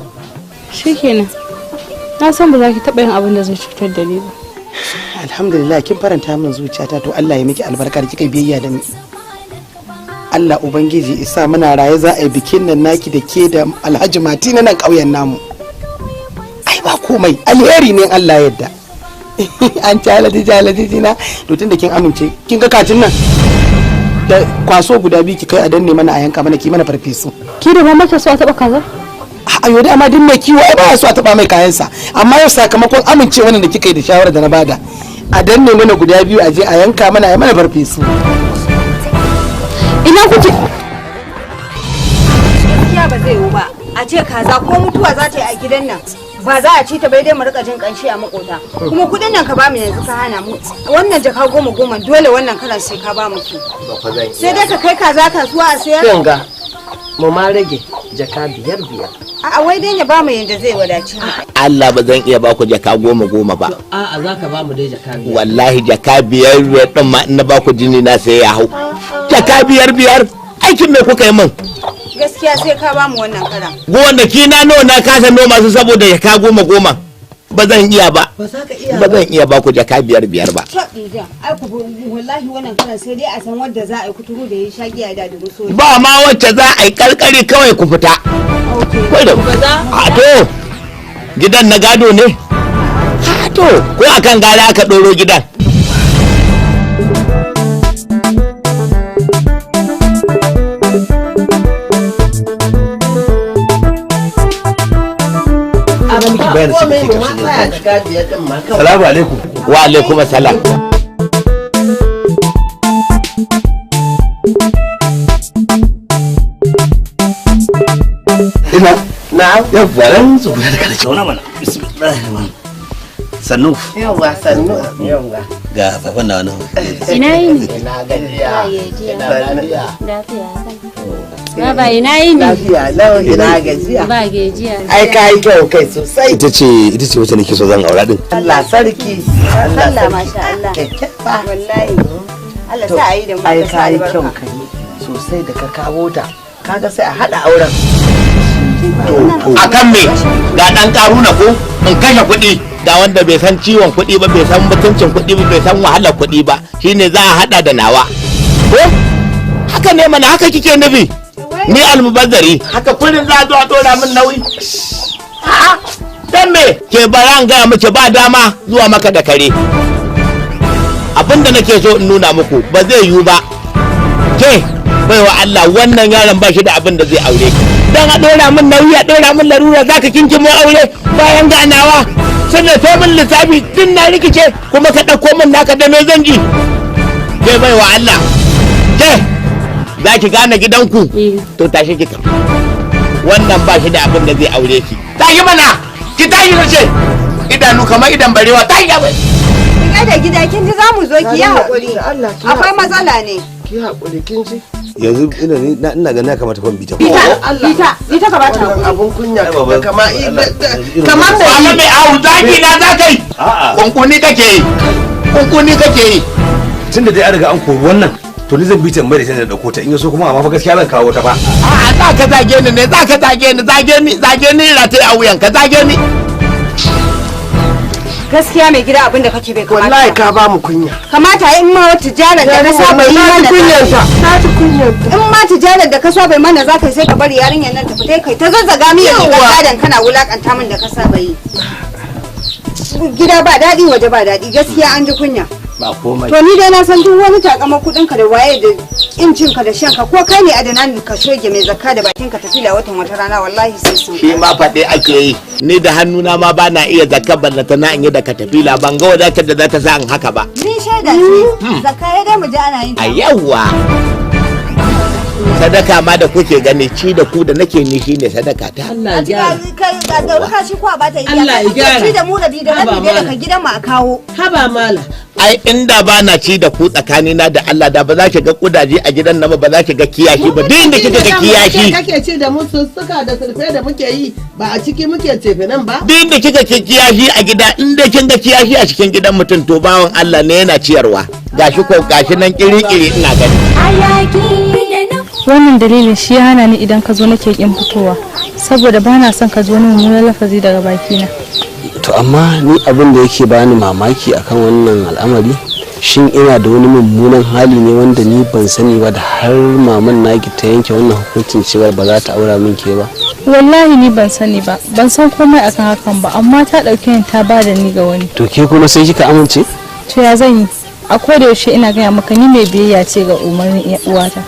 shikenan na san ba za ki taɓa yin abin da zai cutar da ni ba alhamdulillah kin faranta min zuciyata to Allah ya miki albarka da kika biyayya da ni Allah ubangiji isa muna raye za a yi bikin nan naki da ke da Alhaji Mati na nan ƙauyen namu ai ba komai alheri ne Allah yadda an jaladi na to tunda kin amince kin ga katin nan da kwaso guda biyu ki kai a danne mana a yanka mana ki mana farfesu ki da ba maka so a taɓa kaza ayo da amma din mai kiwo ai ba so a taba mai kayansa amma yau sakamakon amincewa da kika yi da shawara da na bada a danne mana guda biyu a je a yanka mana ai mana farfesu ina kuke gaskiya ba zai yiwu ba a ce kaza ko mutuwa za ta yi a gidan nan ba za a ci ta bai dai mu rika jin kanshi a makota kuma kudin nan ka ba mu yanzu ka hana mu wannan jaka 10 dole wannan kalan sai ka ba mu su sai dai ka kai kaza kasuwa a sayar yanga mu ma rage jaka 5 a wai dai ya ba mu yanda zai wadace Allah ba zan iya ba ku jaka 10 ba a'a zaka ba mu dai jaka 5 wallahi jaka 5 din ma in na ba ku jini na sai ya hau jaka 5 aikin me kuka yi min gaskiya sai ka ba mu wannan karan gonaki na nawa na kasa noma su saboda jaka 10 ba zan iya ba ba zan iya ba ku jaka 5 ba ai ku wallahi wannan karan sai dai a san wanda za a yi kuturu da ya shagiya da duruso ba ma wacce za a yi karkare kawai ku fita kai da a to gidan na gado ne a to ko akan gari aka doro gidan Salamu alaikum. Wa alaikum salam. ina na'am yawwa ran su kula da kada zauna mana bismillahirrahmanirrahim sannu yawwa sannu yawwa ga baban na wannan ina yini ina gajiya ina lafiya baba ina yini lafiya lau ina gajiya ba gajiya ai kai kyau kai sosai ita ce wacce nake so zan aura din Allah sarki Allah masha Allah wallahi Allah sa a yi da mu ai da sa kai albarka. kyau kai sosai da ka kawo ta kaga sai a hada auren a kan me ga dan karuna ko in kashe kuɗi ga wanda bai san ciwon kuɗi ba bai san mutuncin kuɗi ba bai san wahalar kuɗi ba shine za a hada da nawa ko haka ne mana haka kike nufi ni almubazzari haka kullun za a zo a dora min nauyi a'a dan me ke bara an gaya miki ba dama zuwa maka da kare abinda nake so in nuna muku ba zai yiwu ba ke baiwa Allah wannan yaron ba shi da abin da zai aure dan a dora min nauyi a dora min larura zaka kinki mu aure bayan ganawa sannan sai min lissafi tun na rikice kuma ka dauko min naka da me zan ji ke baiwa Allah ke za ki gane gidanku to tashi ki tafi wannan ba shi da abin da zai aure ki tashi mana ki tashi nace idanu kamar idan barewa tashi ya bai Kin da gida kin ji zamu zo ki yi hakuri. Akwai matsala ne. ki haƙuri kin ji yanzu ina ganin ya kamata fan bita Ita ka bata hakuri. abun kunya kama kamar da mai awu zaki na za kai kunkuni kake yi kunkuni kake yi tunda dai an riga an kori wannan to ni zan bi ta mai da ta dauko ta in yaso kuma amma fa gaskiya zan kawo ta fa a za ka zage ni ne za ka zage ni rataye a wuyan ka zage ni Gaskiya mai gida abin da kake bai kamata. wallahi ka ba mu kunya Kamata in ma wata tijarar da ka saba yi mana. na ji kunyarta In ma tijarar da ka saba yi mana za ka yi sai ka bari yarinyar nan ta fita kai ta zazzaga mi yanzu gadan kana wulakanta min da ka saba yi. Gida ba daɗi waje ba daɗi gaskiya an ji kunya. ba komai To ni dai na san duk wani takamar kuɗin ka da waye da kin cin ka da shan ka ko kai ne adana ka shoge mai zakka da bakin ka tafi la watan wata rana wallahi sai sun. shi ma faɗe ake yi ni da hannuna ma ba na iya zakka ballata na in yi da katafila ban ga wadatar da za ta sa in haka ba Ni shaida ce zakka ya dai mu ji ana yin ta. a yawa sadaka ma da kuke gani ci da ku da nake ni shine sadaka ta Allah ya gyara Kai ga dauka shi ko ba ta yi. Allah ya gyara. Ci da mu rabi da rabi da daga gidan mu a kawo. haba mala ai inda ba na ci da ku tsakanina da Allah da ba za ki ga kudaje a gidan nan ba za ki ga kiyashi ba duk inda kika ga kiyashi kake ci da mu sussuka da surfe da muke yi ba a ciki muke cefe nan ba duk inda kika ga kiyashi a gida inda kin ga kiyashi a cikin gidan mutum to bawan Allah ne yana ciyarwa gashi ko gashi nan kiri-kiri ina gani wannan dalilin shi ya hana ni idan ka zo nake kin fitowa saboda bana son ka zo wani mummunan lafazi daga bakina. to amma ni abin da yake bani mamaki akan wannan al'amari shin ina da wani mummunan hali ne wanda ni ban sani ba da har maman naki ta yanke wannan hukuncin cewa ba za ta aura min ke ba Wallahi ni ban sani ba, ban san komai akan hakan ba, amma ta ɗauke ni ta bada ni ga wani. to ke kuma sai kika amince To ya zan yi? A koda yaushe ina gaya maka ni mai biyayya ce ga umarnin uwata.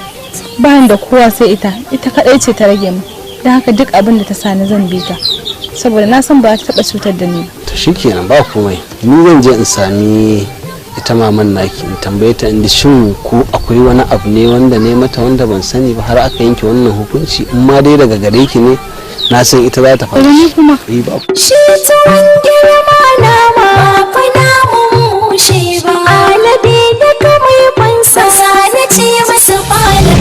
Bayan da kowa sai ita kadai ce ta rage min. Don haka duk abin da ta sani zan bi ta. Saboda na san ba ta taɓa cutar da ni. to shikenan ba komai ni zan je in sami ita maman naki in tambaye ta inda shin ko akwai wani abu ne wanda ne mata wanda ban sani ba har aka yanke wannan hukunci in ma dai daga gare ki ne na san ita za ta faɗa Ni kuma. ba Shi tuwon girma na ma fa namun mushe ba. Alade da kamar fansa na ce masa falak.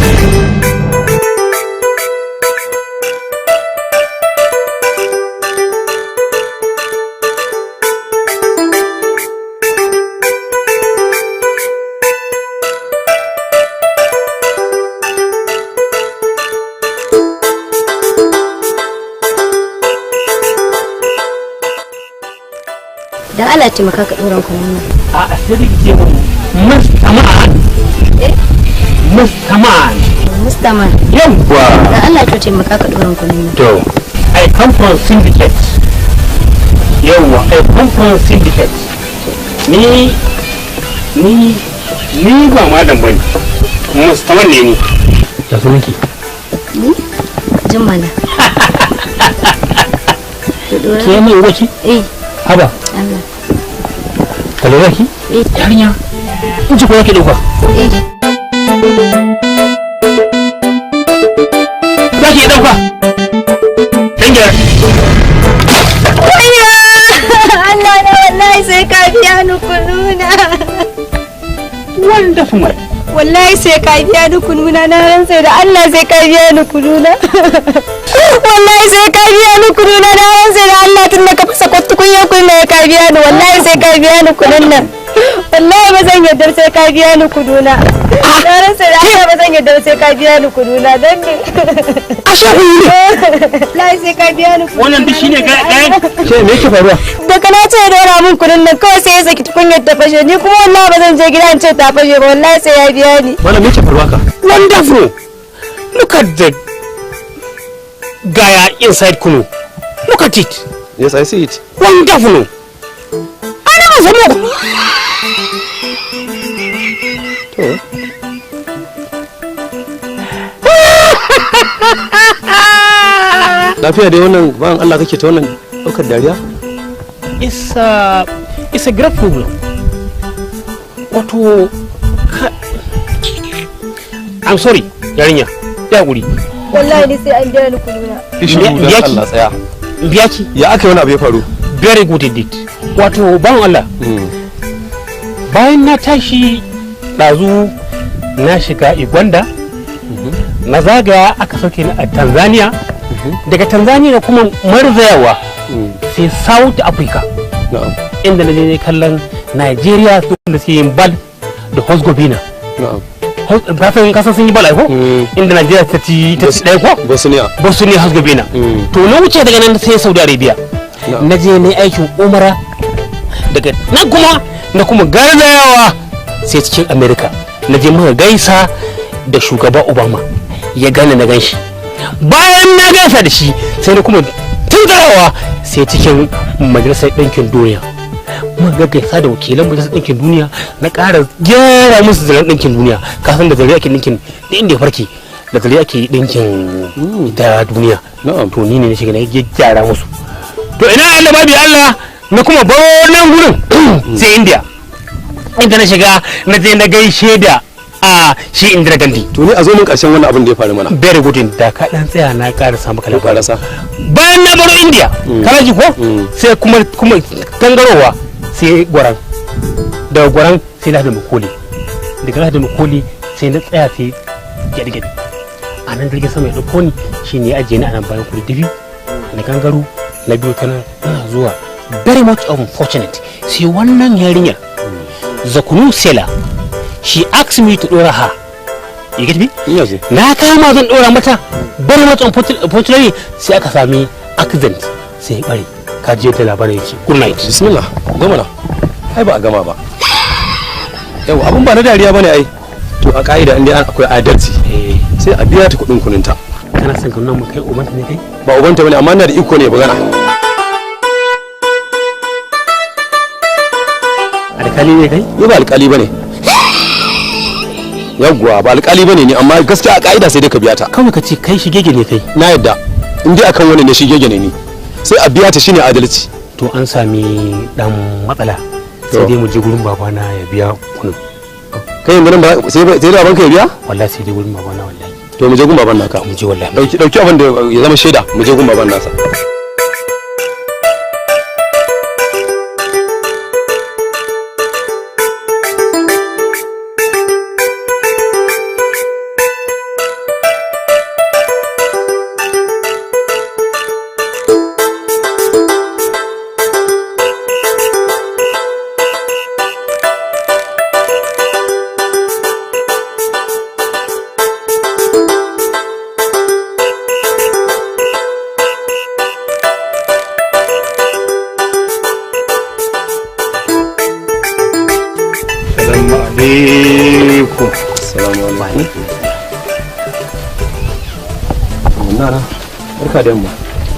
Dan Allah taimaka ka ɗoran ku nan. a sai da kike mun mustaman Mustaman. yawwa Dan Allah to taimaka ka ɗoran ku nan. to I come from syndicate yawwa I come from syndicate ni ba malam bane mustaman ne ni da sunanki Jummala. ke mai waki Eh, haba Allah. kaloraki Eh, yarinya in ci ko yake dauka eh. za ki dauka biyar. Allah na wallahi sai ka biya ni kununa. Wonderful. Wallahi sai ka biya ni kununa na rantsa da Allah sai ka biya ni kununa. Wallahi sai ka biya ni kununa na rantsa da Allah tun da ka fasa tukunya kunna ka biya ni wallahi sai ka biya ni kunun nan. Wallahi ba zan yarda sai ka biya ni kununa. Na rantsa da Allah ba zan yarda sai ka biya ni kununa dan ne. Wallahi sai ka biya ni kununa. Wannan duk shine ga ce me yake faruwa? Daga na ce dora min kunun nan kawai sai ya saki tukunyar ta fashe ni kuma wallahi ba zan je gida in ce ta fashe ba wallahi sai ya biya ni. Wannan me yake faruwa ka? Wonderful. Look at the guy inside kunu. Look at it. Yes, I see it. Wonderful. Ana ba zama ku. To. Lafiya dai wannan ban Allah kake ta wannan daukar dariya? It's a great problem. Wato I'm sorry, yarinya. Ya guri. Wallahi ni sai an biya ni kununa. Kishi dan Allah tsaya. Biya ki? Ya aka wani abu ya faru? Very good indeed. Wato ban Allah. Bayan na tashi ɗazu na shiga Uganda, na zagaya aka sauke ni a Tanzania, daga Tanzania kuma marzayawa sai South Africa, inda na je kallon Nigeria da suke yin bal da Herzegovina. Kasan sun yi bal aiko? Inda Nigeria ta ci ɗaya ko? Bosnia Herzegovina. To na wuce daga nan sai Saudi Arabia. Na je na aikin umara daga nan kuma na kuma garzayawa sai cikin America. Na je muka gaisa da shugaba Obama ya gane na ganshi. Bayan na gaisa da shi sai na kuma tunzarawa sai cikin majalisar ɗinkin duniya. Muka gaisa da wakilan majalisar ɗinkin duniya na ƙara gyara musu zaren ɗinkin duniya. Kasan da zare ake ɗinkin da inda ya farke da zare ake ɗinkin ta duniya. To ni ne na shiga na gyara musu. To ina Allah babu Allah na kuma baro nan gurin sai India. Inda na shiga na je na gaishe da shi Indira Gandhi. To ni a zo mun karshen wannan abin da ya faru mana. Very good da ka dan tsaya na ƙara samu kala karasa. Bayan na baro India, kana ji ko? Sai kuma tangarowa sai Gwaran. Daga Gwaran sai na da Makoli. Daga na da Makoli sai na tsaya sai gadi. A nan jirgin sama ya dauko ni shine ya ajiye ni a nan bayan kudi dibi. Na gangaro na biyo ta nan zuwa. Very much unfortunate. Sai wannan yarinyar Zakunu Sela, she asked me to dora her. You get me? Yes. Na kama zan dora mata, very much unfortunately sai aka sami accident sai ya bare. Ka je ta labarin yake. Good night. Bismillah. Gama na. Ai ba a gama ba. Yau abun ba na dariya bane ai. To a ka'ida inda akwai adalci. Sai a biya ta kuɗin kuninta. Kana son kunan mu kai ubanta ne kai? Ba ubanta bane amma ina da iko ne magana. Alkali ne kai? Ni ba alkali bane. Yawwa ba alkali bane ni amma gaskiya a ka'ida sai dai ka biya ta. Kawai ka ce kai shigege ne kai. Na yadda. In dai akan wani ne shigege ne ni. Sai a biya ta shine adalci. To an sami dan matsala. Sai dai mu je gurin babana ya biya kunu. Kai yanzu nan ba sai dai babanka ya biya? Wallahi sai dai gurin babana wallahi. To mu je gun baban naka. Mu je wallahi. Dauki abin da ya zama shaida mu je gun baban nasa. Assalamu alaikum. Nana, barka da yamma.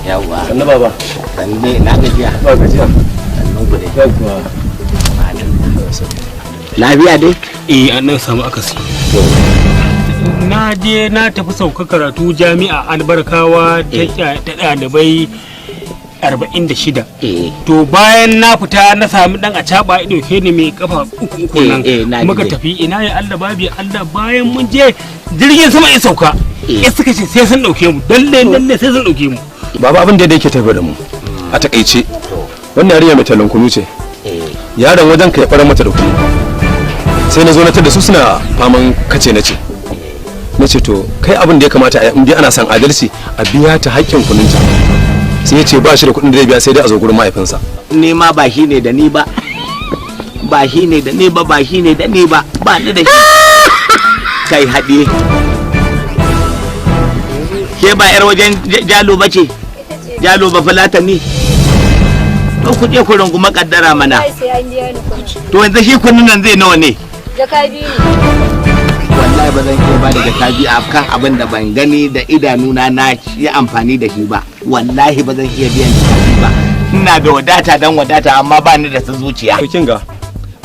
Yawwa. Sannu baba. Sannu na gajiya. Ba gajiya. Sannu ku dai. Yawwa. Lafiya dai? An nan samu akasi. Na je na tafi sauka karatu jami'a albarkawa ta ɗalibai 46. To bayan na fita na sami dan acaba ido ke ne mai kafa uku nan muka tafi ina ya Allah babi Allah bayan mun je jirgin sama ya sauka ya suka ce sai sun dauke mu lalle sai sun dauke mu baba abin da yake tafi da mu a takaice wannan yarinya mai talon kunu ce yaron wajen ka ya fara mata da kunu sai na zo na tada su suna faman kace na ce to kai abin da ya kamata a in ana son adalci a biya ta haƙƙin kununta sai ya ce ba shi da kuɗin da zai biya sai dai a zo gurin mahaifinsa ni ma ba shi ne da ni ba ba shi ne da ni ba ba shi ne da ni ba ba ni da shi kai haɗe ke ba yar wajen jalo ba ce jalo ba fulatani to ku je ku runguma kaddara mana to yanzu shi kunun nan zai nawa ne jaka biyu wallahi ba zan iya ba da jaka biyu a kan abin da ban gani da idanuna na yi amfani da shi ba wallahi ba zan iya biyan jaka biyu ba ina da wadata dan wadata amma ba ni da su zuciya to kinga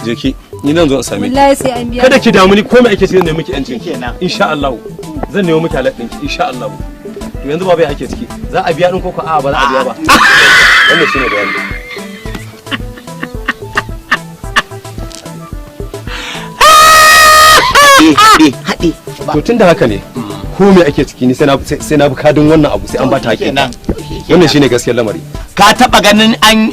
je ki ni nan zo in same ki wallahi sai an biya kada ki damu ni komai ake cikin da miki yancin kenan insha Allah zan nemo miki halal ɗinki insha Allah to yanzu ba bai ake ciki za a biya din ko a'a ba za a biya ba wannan shine bayani haɗe to tunda haka ne ko me ake ciki ni sai na bi kadin wannan abu sai an ba ta haƙƙi wannan shine gaskiyar lamari ka taba ganin an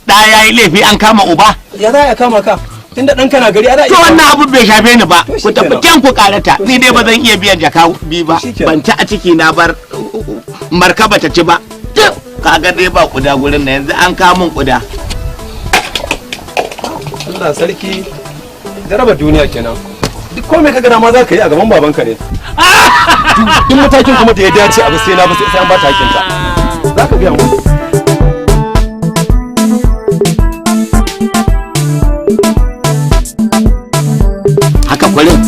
da yayi laifi an kama uba ya za a kama ka tunda dan kana gari ana to wannan abu bai shafe ni ba ku tafi can ku karata ni dai ba zan iya biyan jaka bi ba ban ci a ciki na bar markaba ta ci ba kaga dai ba kuda gurin na yanzu an kawo min kuda Allah sarki jarabar duniya kenan duk komai kaga dama za ka yi a gaban babanka ne duk matakin kuma da ya dace abu sai an ba ta hakinta za ka biya mu haka kwarin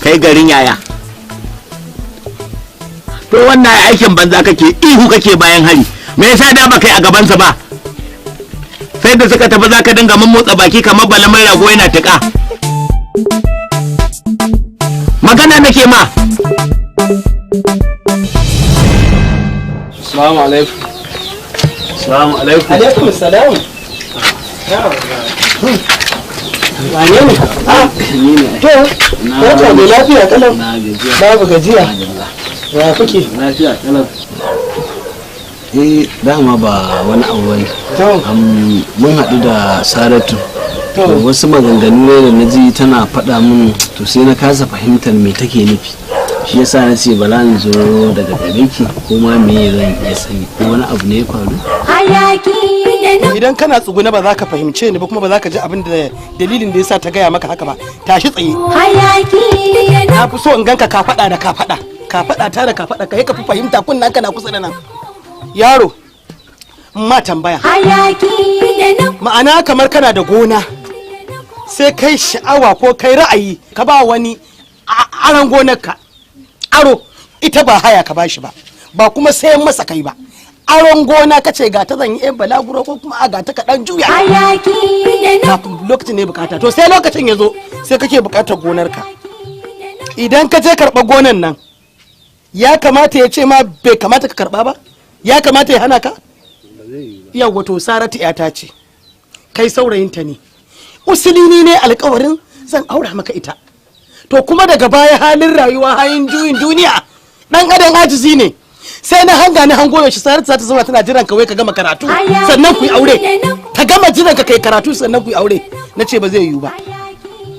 kai garin yaya to wannan aikin banza kake ihu kake bayan hari me yasa da ba kai a gabansa ba sai da suka tafi zaka dinga motsa baki kamar balamin rago yana tuka magana nake ma Assalamu alaikum. Assalamu alaikum. Alaikum salam. Wane ne? Ni ne. To, wata mai lafiya kalau. Na gajiya. Babu gajiya. Ya kuke? Lafiya kalau. Dama ba wani abu bane. Mun haɗu da Saratu. Wasu maganganu ne da na ji tana faɗa min to sai na kasa fahimtar me take nufi. Shi yasa na ce bala in zo daga gare ki ko ma me zan iya sani ko wani abu ne ya faru. Idan kana tsuguna ba za ka fahimce ni ba kuma ba za ka ji abin da dalilin da yasa ta gaya maka haka ba tashi tsaye. Na fi so in ganka ka faɗa da ka faɗa ka faɗa ta da ka faɗa ka yi ka fi fahimta kunna kana kusa da nan. Yaro ma tambaya ma'ana kamar kana da gona sai kai sha'awa ko kai ra'ayi ka ba wani aron gonarka aro ita ba haya ka bashi ba kuma sayan masa kai ba aron gona kace ga ta zan yi yan balaguro ko kuma ga ta kaɗan juya lokacin ne bukata to sai lokacin ya zo sai kake bukatar gonarka idan ka je karɓa gonan nan ya kamata ya ce ma bai kamata ka karɓa ba ya kamata ya hana ka yawwa to Saratu yata ce kai saurayinta ne usulini ne alkawarin zan aura maka ita to kuma daga baya halin rayuwa hayin juyin duniya dan adam ajizi ne sai na hanga ni hango yaushe Saratu za ta zama tana jiran ka wai ka gama karatu sannan ku yi aure ta gama jiran ka kai karatu sannan ku yi aure na ce ba zai yiwu ba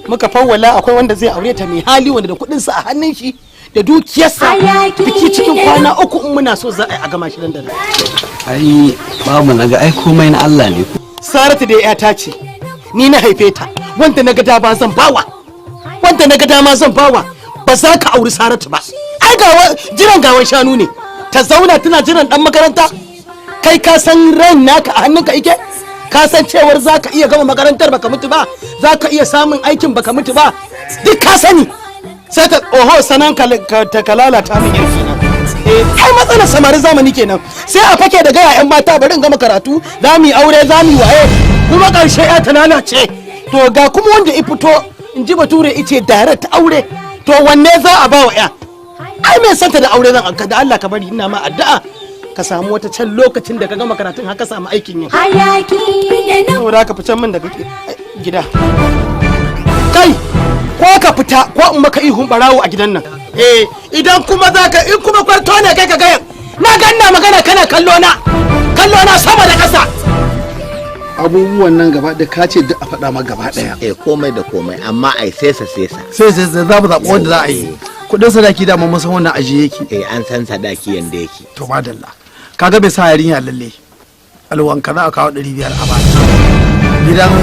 muka fawwala akwai wanda zai aure ta mai hali wanda da kuɗin sa a hannun shi da dukiyarsa biki cikin kwana 3 in muna so za a gama shi nan da nan ai babu naga ai komai na Allah ne Saratu da yata ce ni na haife ta wanda na ga dama zan bawa wanda na ga dama zan bawa ba za ka auri Saratu ba ai jiran gawan shanu ne ta zauna tana jiran dan makaranta kai ka san ran naka a hannunka ike ka san cewar za ka iya gama makarantar baka mutu ba za ka iya samun aikin baka mutu ba duk ka sani sai ta oho sanan ta kalalata min yanki na ai matsalar samarin zamani kenan sai a fake da gaya yan mata bari in gama karatu za mu yi aure za mu yi waye kuma karshe ya ta lalace to ga kuma wanda ya fito in ji bature ice direct aure to wanne za a ba wa ya ai me santa da aure zan da Allah ka bari ina ma addu'a ka samu wata can lokacin da ka gama karatun haka samu aikin yin saboda ka fitan min daga gida kai ko ka fita ko in maka ihun barawo a gidan nan idan kuma zaka in kuma kwarto ne kai ka ga na ganna magana kana kallo na sama da ƙasa. Abubuwan nan gaba da ka ce duk a faɗa ma gaba ɗaya. Komai da komai amma ai sesa. Sai za mu zaɓi wanda za a yi. Kuɗin sadaki da mun san wannan ajiye yake. An san sadaki yanda yake. To madalla. Kaga bai sa yarinya lalle. Alwanka za a kawo 500 a bata.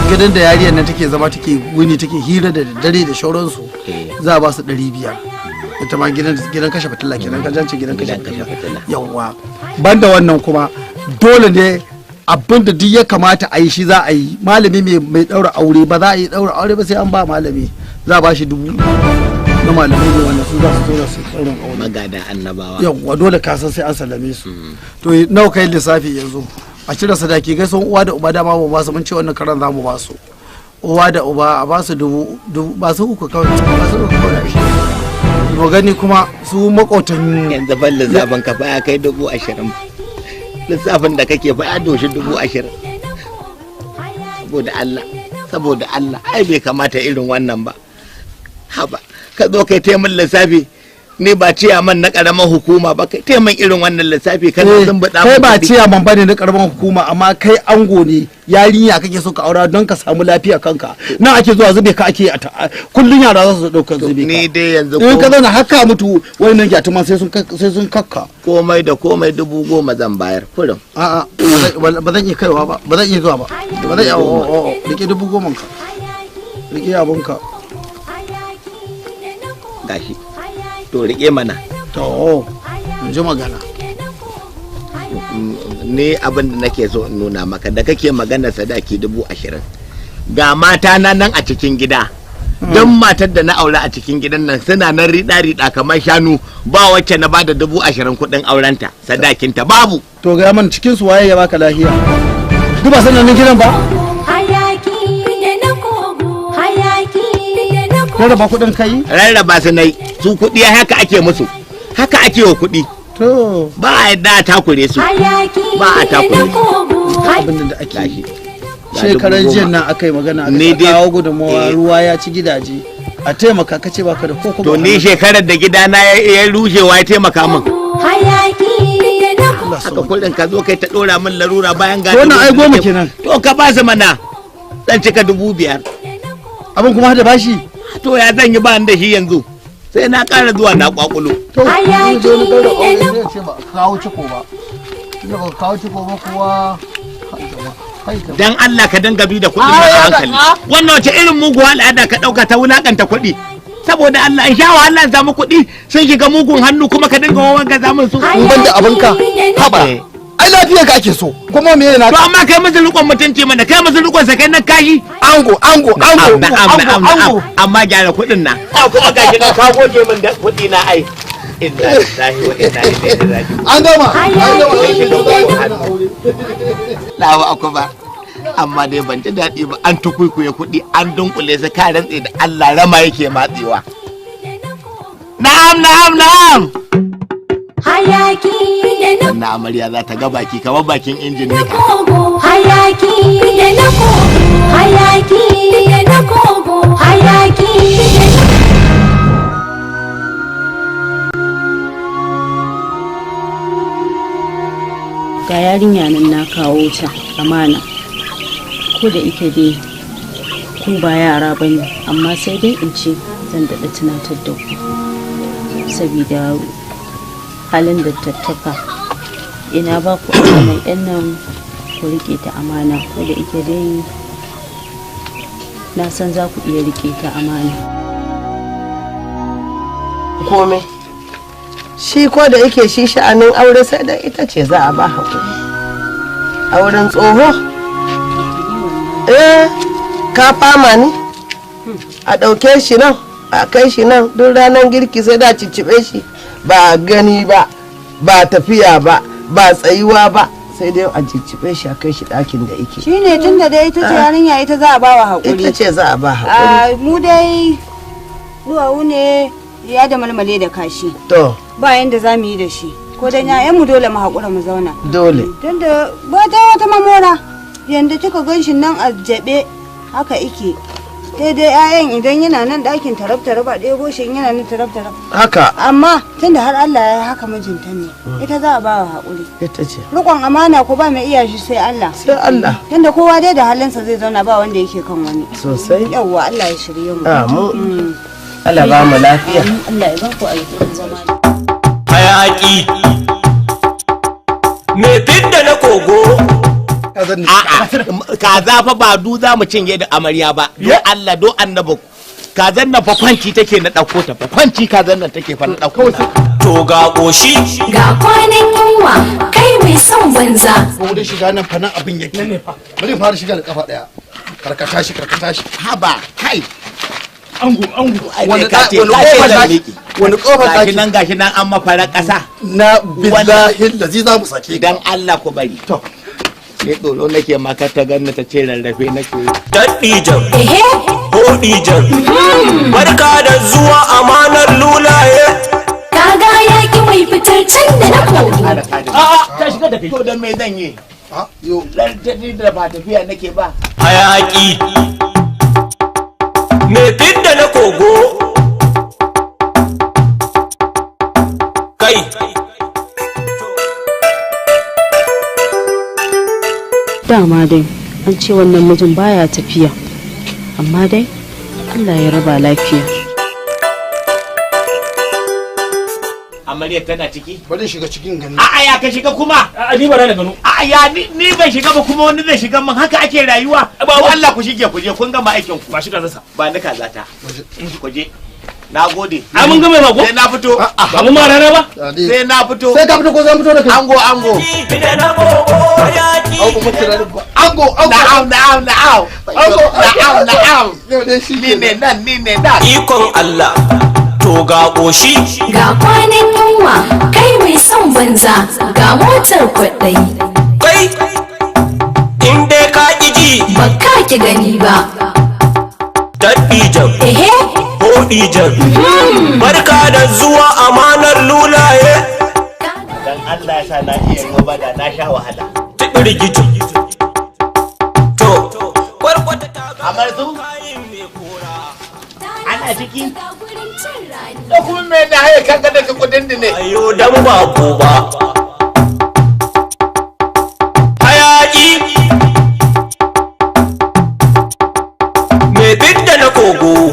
Gidan da yariyar nan take zama take wuni take hira da dare da shauransu za a ba su 500. Ita ma gidan kashe fitila kenan ka jance gidan kashe fitila. Yawwa. Banda wannan kuma dole ne abin da duk ya kamata a yi shi za a yi. Malami mai daura aure ba za a yi daura aure ba sai an ba malami za a ba shi 1000 na malamai ne wannan su za su tura su tsaurin aure. Magada annabawa. Yawwa dole ka san sai an sallame su. To nawa kai lissafi yanzu a cire sadaki gaison uwa da uba dama ba su mun ce wannan karan za mu ba su. Uwa da uba a ba su 1000 ba su uku kawai ba su uku kawai. Mu gani kuma su makotan yanzu ban lissafin ka fa ya kai 20,000. Lissafin da kake fa ya doshi 20,000. Saboda Allah ai bai kamata irin wannan ba. Haba ka zo kai taimin lissafi ni ba ciyaman na karamar hukuma ba kai taimin irin wannan lissafi kana sun bada kai ba ciyaman bane na karamar hukuma amma kai ango ne yarinya kake so ka aura don ka samu lafiya kanka nan ake zuwa zube ka ake kullun yara za su dauka zube ka ni dai yanzu in ka zauna haka mutu wannan gyatuma sai sun kakka komai da komai 10,000 zan bayar kullum a'a ba zan iya kaiwa ba ba zan iya zuwa ba ba zan iya rike 10,000 ka rike abunka gashi to rike mana to ji magana ne abin da nake so in nuna maka da kake magana sadaki 20,000 ga mata na nan a cikin gida don matar da na aure a cikin gidan nan suna nan rida kamar shanu ba wacce na bada 20,000 kudin aurenta sadakinta babu to ga man cikin su waye ya baka lafiya duk ba sanan gidan ba rarraba kudin kai rarraba su nai su kudi haka ake musu haka ake wa kudi to ba a yadda a takure su ba a takure abin da ake yi shekarar jiya nan aka yi magana a kawo gudunmawa ruwa ya ci gidaje a taimaka kace baka da koko to ni shekarar da gidana ya rushewa ya taimaka min haka kullum ka zo kai ta dora min larura bayan ga wannan ai 10 kenan to ka ba su mana dan cika 5,000 abin kuma da bashi to ya zan yi ba da shi yanzu sai na ƙara zuwa na kwakulo to hayaki ne ce ba kawo ciko ba da ba kawo ciko ba kuwa dan Allah ka danga bi da kuɗi mai hankali wannan wace irin muguwa al'ada ka ɗauka ta wulakanta kuɗi saboda Allah in sha wahala samu kuɗi sun shiga mugun hannu kuma ka dinga wawan ka zamun su ban da abinka haba ai lafiya ka ake so kuma me yana to amma kai musu rikon mutunci mana kai musu rikon sakai nan kashi ango amma gyara kuɗin na kuma gashi na ka goge min da kuɗi na ai inna lillahi wa inna ilaihi raji'un an gama lawa akwa amma dai ban ji daɗi ba an tukuikuye kuɗi an dunkule su ka rantse da Allah rama yake matsewa na'am hayaki da wannan amarya za ta ga baki kamar bakin injin nika hayaki da na kogo hayaki da na kogo hayaki da na ga yarinya nan na kawo ta amana ko da ike dai ku ba yara bane amma sai dai in ce zan daɗa tunatar da ku saboda halin da tattaka ina ba ku mai yan nan ku rike ta amana ko da ike dai na san za ku iya rike ta amana komai shi ko da yake shi sha'anin aure sai da ita ce za a ba hakuri auren tsoho ka fama ni a ɗauke shi nan a kai shi nan duk ranar girki sai da ciccibe shi ba gani ba ba tafiya ba ba tsayuwa ba sai dai a ciccibe shi a kai shi ɗakin da yake shine tun da dai ita ce yarinya ita za a ba wa hakuri ita ce za a ba hakuri mu dai duwawu ne ya da malmale da kashi to ba yanda za mu yi da shi ko dan mu dole mu haƙura mu zauna dole tunda ba ta wata mamora yanda kika gan shi nan a jabe haka ike daidai 'ya'yan idan yana nan ɗakin tarab-tarab a ɗebo shi yana nan tarab-tarab. Haka. Amma tunda har Allah ya haka mijinta ne, ita za a ba wa haƙuri. Ita ce. Rikon amana ko ba mai iya shi sai Allah. Sai Allah. Tunda kowa dai da halinsa zai zauna ba wanda yake kan wani. Sosai. Yawwa Allah ya shirye mu. Amin. Allah ba mu lafiya. Allah ya ba ku aikin zama. Hayaki. Me fidda na kogo. Kaza fa ba du za mu cinye da amarya ba. Do Allah do annabi. Kazan nan fa kwanci take na dauko ta fa. Kwanci kazan nan take fa na dauko ta. To ga koshi. Ga kwanan yunwa kai mai son banza. Ko da shiga nan fa nan abin yake ne fa. Bari fara shiga da kafa daya. Karkata shi. Haba kai. Ango. Wani kofar gashi nan an mafara kasa. Na billahi da zai za mu sake. Dan Allah ku bari. To. Sai tsoro nake maka ta ganna ta ce rarrafe nake. Daddijan. Hodijan. Barka da zuwa amanar lulaye. Kaga yaki mai fitar can da na kogo. A'a ta shiga da kai. To dan me zan yi? Yo, lantarki da ba tafiya nake ba. Hayaki. Me fidda na kogo. Kai. Dama dai an ce wannan mijin baya tafiya, amma dai Allah ya raba lafiya. Amarya tana ciki? Bari shiga cikin gani. A'a ya ka shiga kuma? A'a ni ba na gano. A'a ya ni ban shiga ba kuma wani zai shiga min haka ake rayuwa. Ba Allah ku shige ku je kun gama aikin ku. Ba shi kazasa. Ba ni kazata. Ku je. Na gode. Ai mun gama ba ko? Sai na fito. Ba mu ma rana ba? Sai na fito. Sai ka fito ko zan fito da kai. Ango. Ango. Na'am. Ni ne nan. Ikon Allah. To ga ƙoshi. Ga kwanan yunwa kai mai son banza ga motar kwaɗayi. Kai, in dai ka ƙi ji. Ba ka ki gani ba. Daddijan. Hodijan. Barka da zuwa amanar lulaye. Dan Allah ya sa na iya gobe da na sha wahala. Rigiji. To, kwarkwata ta Amarzu. Ana ciki. Da kuma me na haye kanka daga kudin ne. Ayo dan ba ko ba. Hayaki. Me fidda na kogo.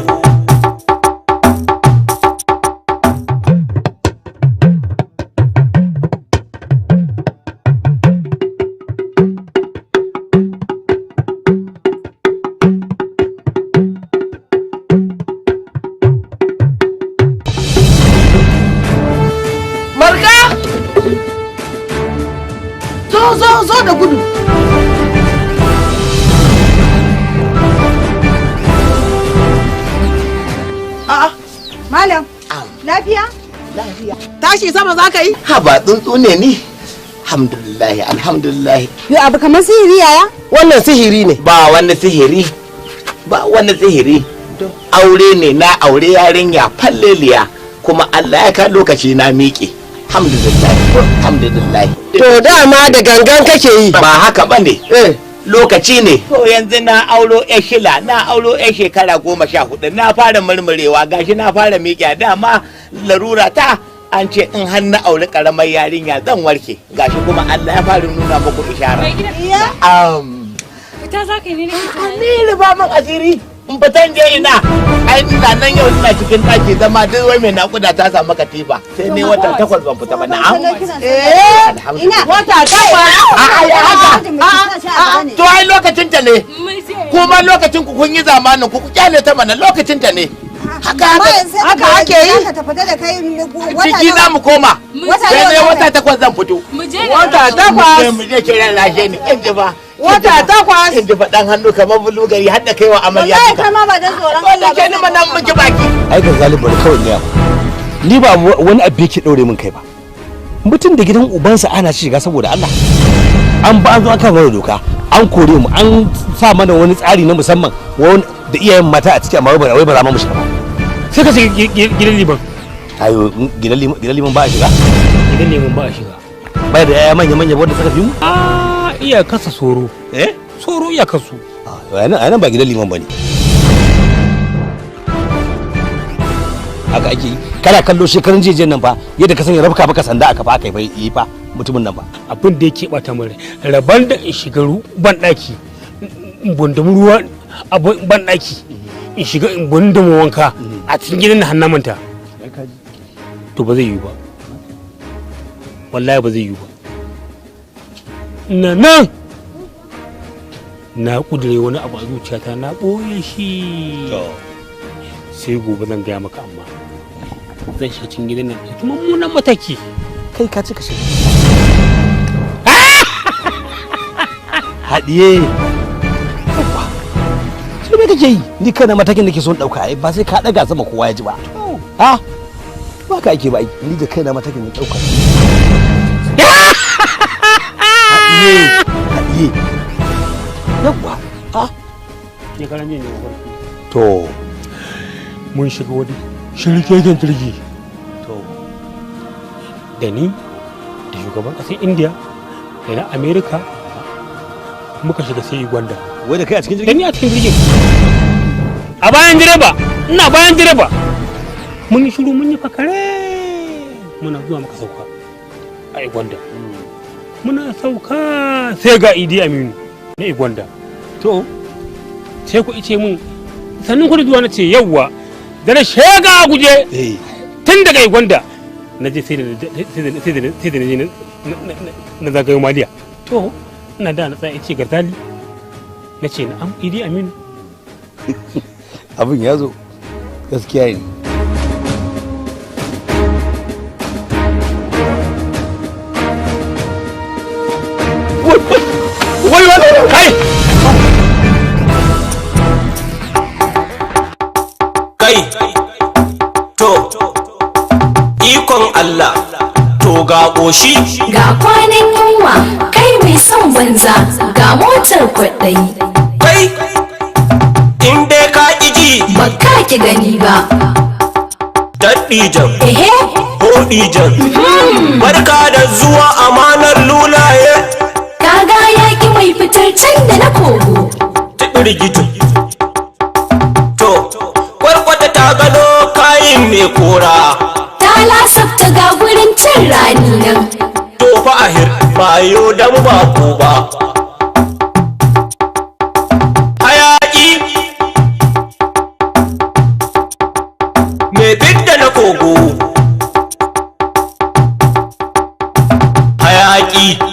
zo da gudu. A'a, malam, lafiya? Lafiya. Tashi sama za ka yi? Ha ba tsuntsu ne ni. Alhamdulillah, alhamdulillah. Yo abu kamar sihiri yaya? Wannan sihiri ne. Ba wani sihiri. Ba wani sihiri. Aure ne na aure yarinya falleliya kuma Allah ya ka lokaci na miƙe. Alhamdulillah. Alhamdulillah. To dama da gangan kake yi. Ba haka bane. Lokaci ne. To yanzu na auro ya shila, na auro ya shekara 14, na fara murmurewa gashi na fara miƙe dama larura ta an ce in har na auri karamar yarinya zan warke gashi kuma Allah ya fara nuna muku ishara. Fita za ka yi ne? Ni riba min asiri. In fitan je ina. Ai ina nan yau ina cikin ɗaki zama duk wai mai nakuda ta samu katifa. Sai ne wata 8 ban fita ba na'am. Ina wata 8. A'a haka. To ai lokacin ta ne. Kuma lokacin ku kun yi zamanin ku kyale ta mana lokacin ta ne. Haka ake yi. Ciki za mu koma. Sai ne wata 8 zan fito. Wata 8. Mu je kiran lashe ni in ji ba. Wata 8. In ji faɗan hannu kamar bulugari har da kaiwa amarya. Wallahi kai ma ba dan tsoron Allah ba. Ni mana miki baki. Ai ga zalibu kawai ne. Ni ba wani abu yake daure min kai ba. Mutum da gidan ubansa ana shiga saboda Allah. An ba an zo aka mana doka. An kore mu an sa mana wani tsari na musamman wani da iyayen mata a ciki amma wai ba za mu shiga ba. Sai ka shiga gidan liban. Ayo gidan liman ba a shiga? Gidan liman ba a shiga. Bai da yaya manya wanda suka fi mu? Iya kasa soro. Soro iya kasu. Nan ba gidan liman bane. ake yi kana kallo shekarun jejen nan fa yadda ka sanya rabka baka sanda aka fa aka yi fa mutumin nan ba abin da yake bata mare raban da in shiga ban daki in bundum ruwa a ban daki in shiga in bundum wanka a cikin gidan nan hannamanta to ba zai yi ba wallahi ba zai yi ba nan na kudure wani abu a zuciyata na ɓoye shi sai gobe zan gaya maka amma zan shiga cikin gidan nan da mummunan mataki kai ka cika shi haɗiye sai me kake yi ni kana matakin da ke son ɗauka ai ba sai ka ɗaga sama kowa ya ji ba ha ba ka ake ba ai ni da kaina matakin da ɗauka haɗiye yawwa ha ne karan yin ne to mun shiga wani shirkeken jirgi to da ni da shugaban ƙasar indiya da na amerika muka shiga sai gwanda wai da kai a cikin jirgin da ni a cikin jirgin a bayan direba ina bayan direba mun yi shiru mun yi fakare muna zuwa muka sauka a gwanda muna sauka sai ga idi aminu na igwanda to sai ku ice mun sannan ku zuwa na ce yawwa da na shega guje tun daga igwanda na je sai da na je na zagayo maliya to ina da na tsaye ce garzali na ce na am idi aminu abin ya zo gaskiya ne wai kai kai to ikon Allah to ga ƙoshi ga kwanan yunwa kai mai son banza ga motar kwaɗayi kai in dai ka ƙiji ba ka ki gani ba daddijan ehe hodijan barka da zuwa amanar lulaye kaga yaki mai fitar can da na kogo rigitu to kwarkwata ta gano kayin mai kora ta lasafta ga gurin cin rani nan to fa ahir bayo dan bako ba hayaki mai fidda na kogo hayaki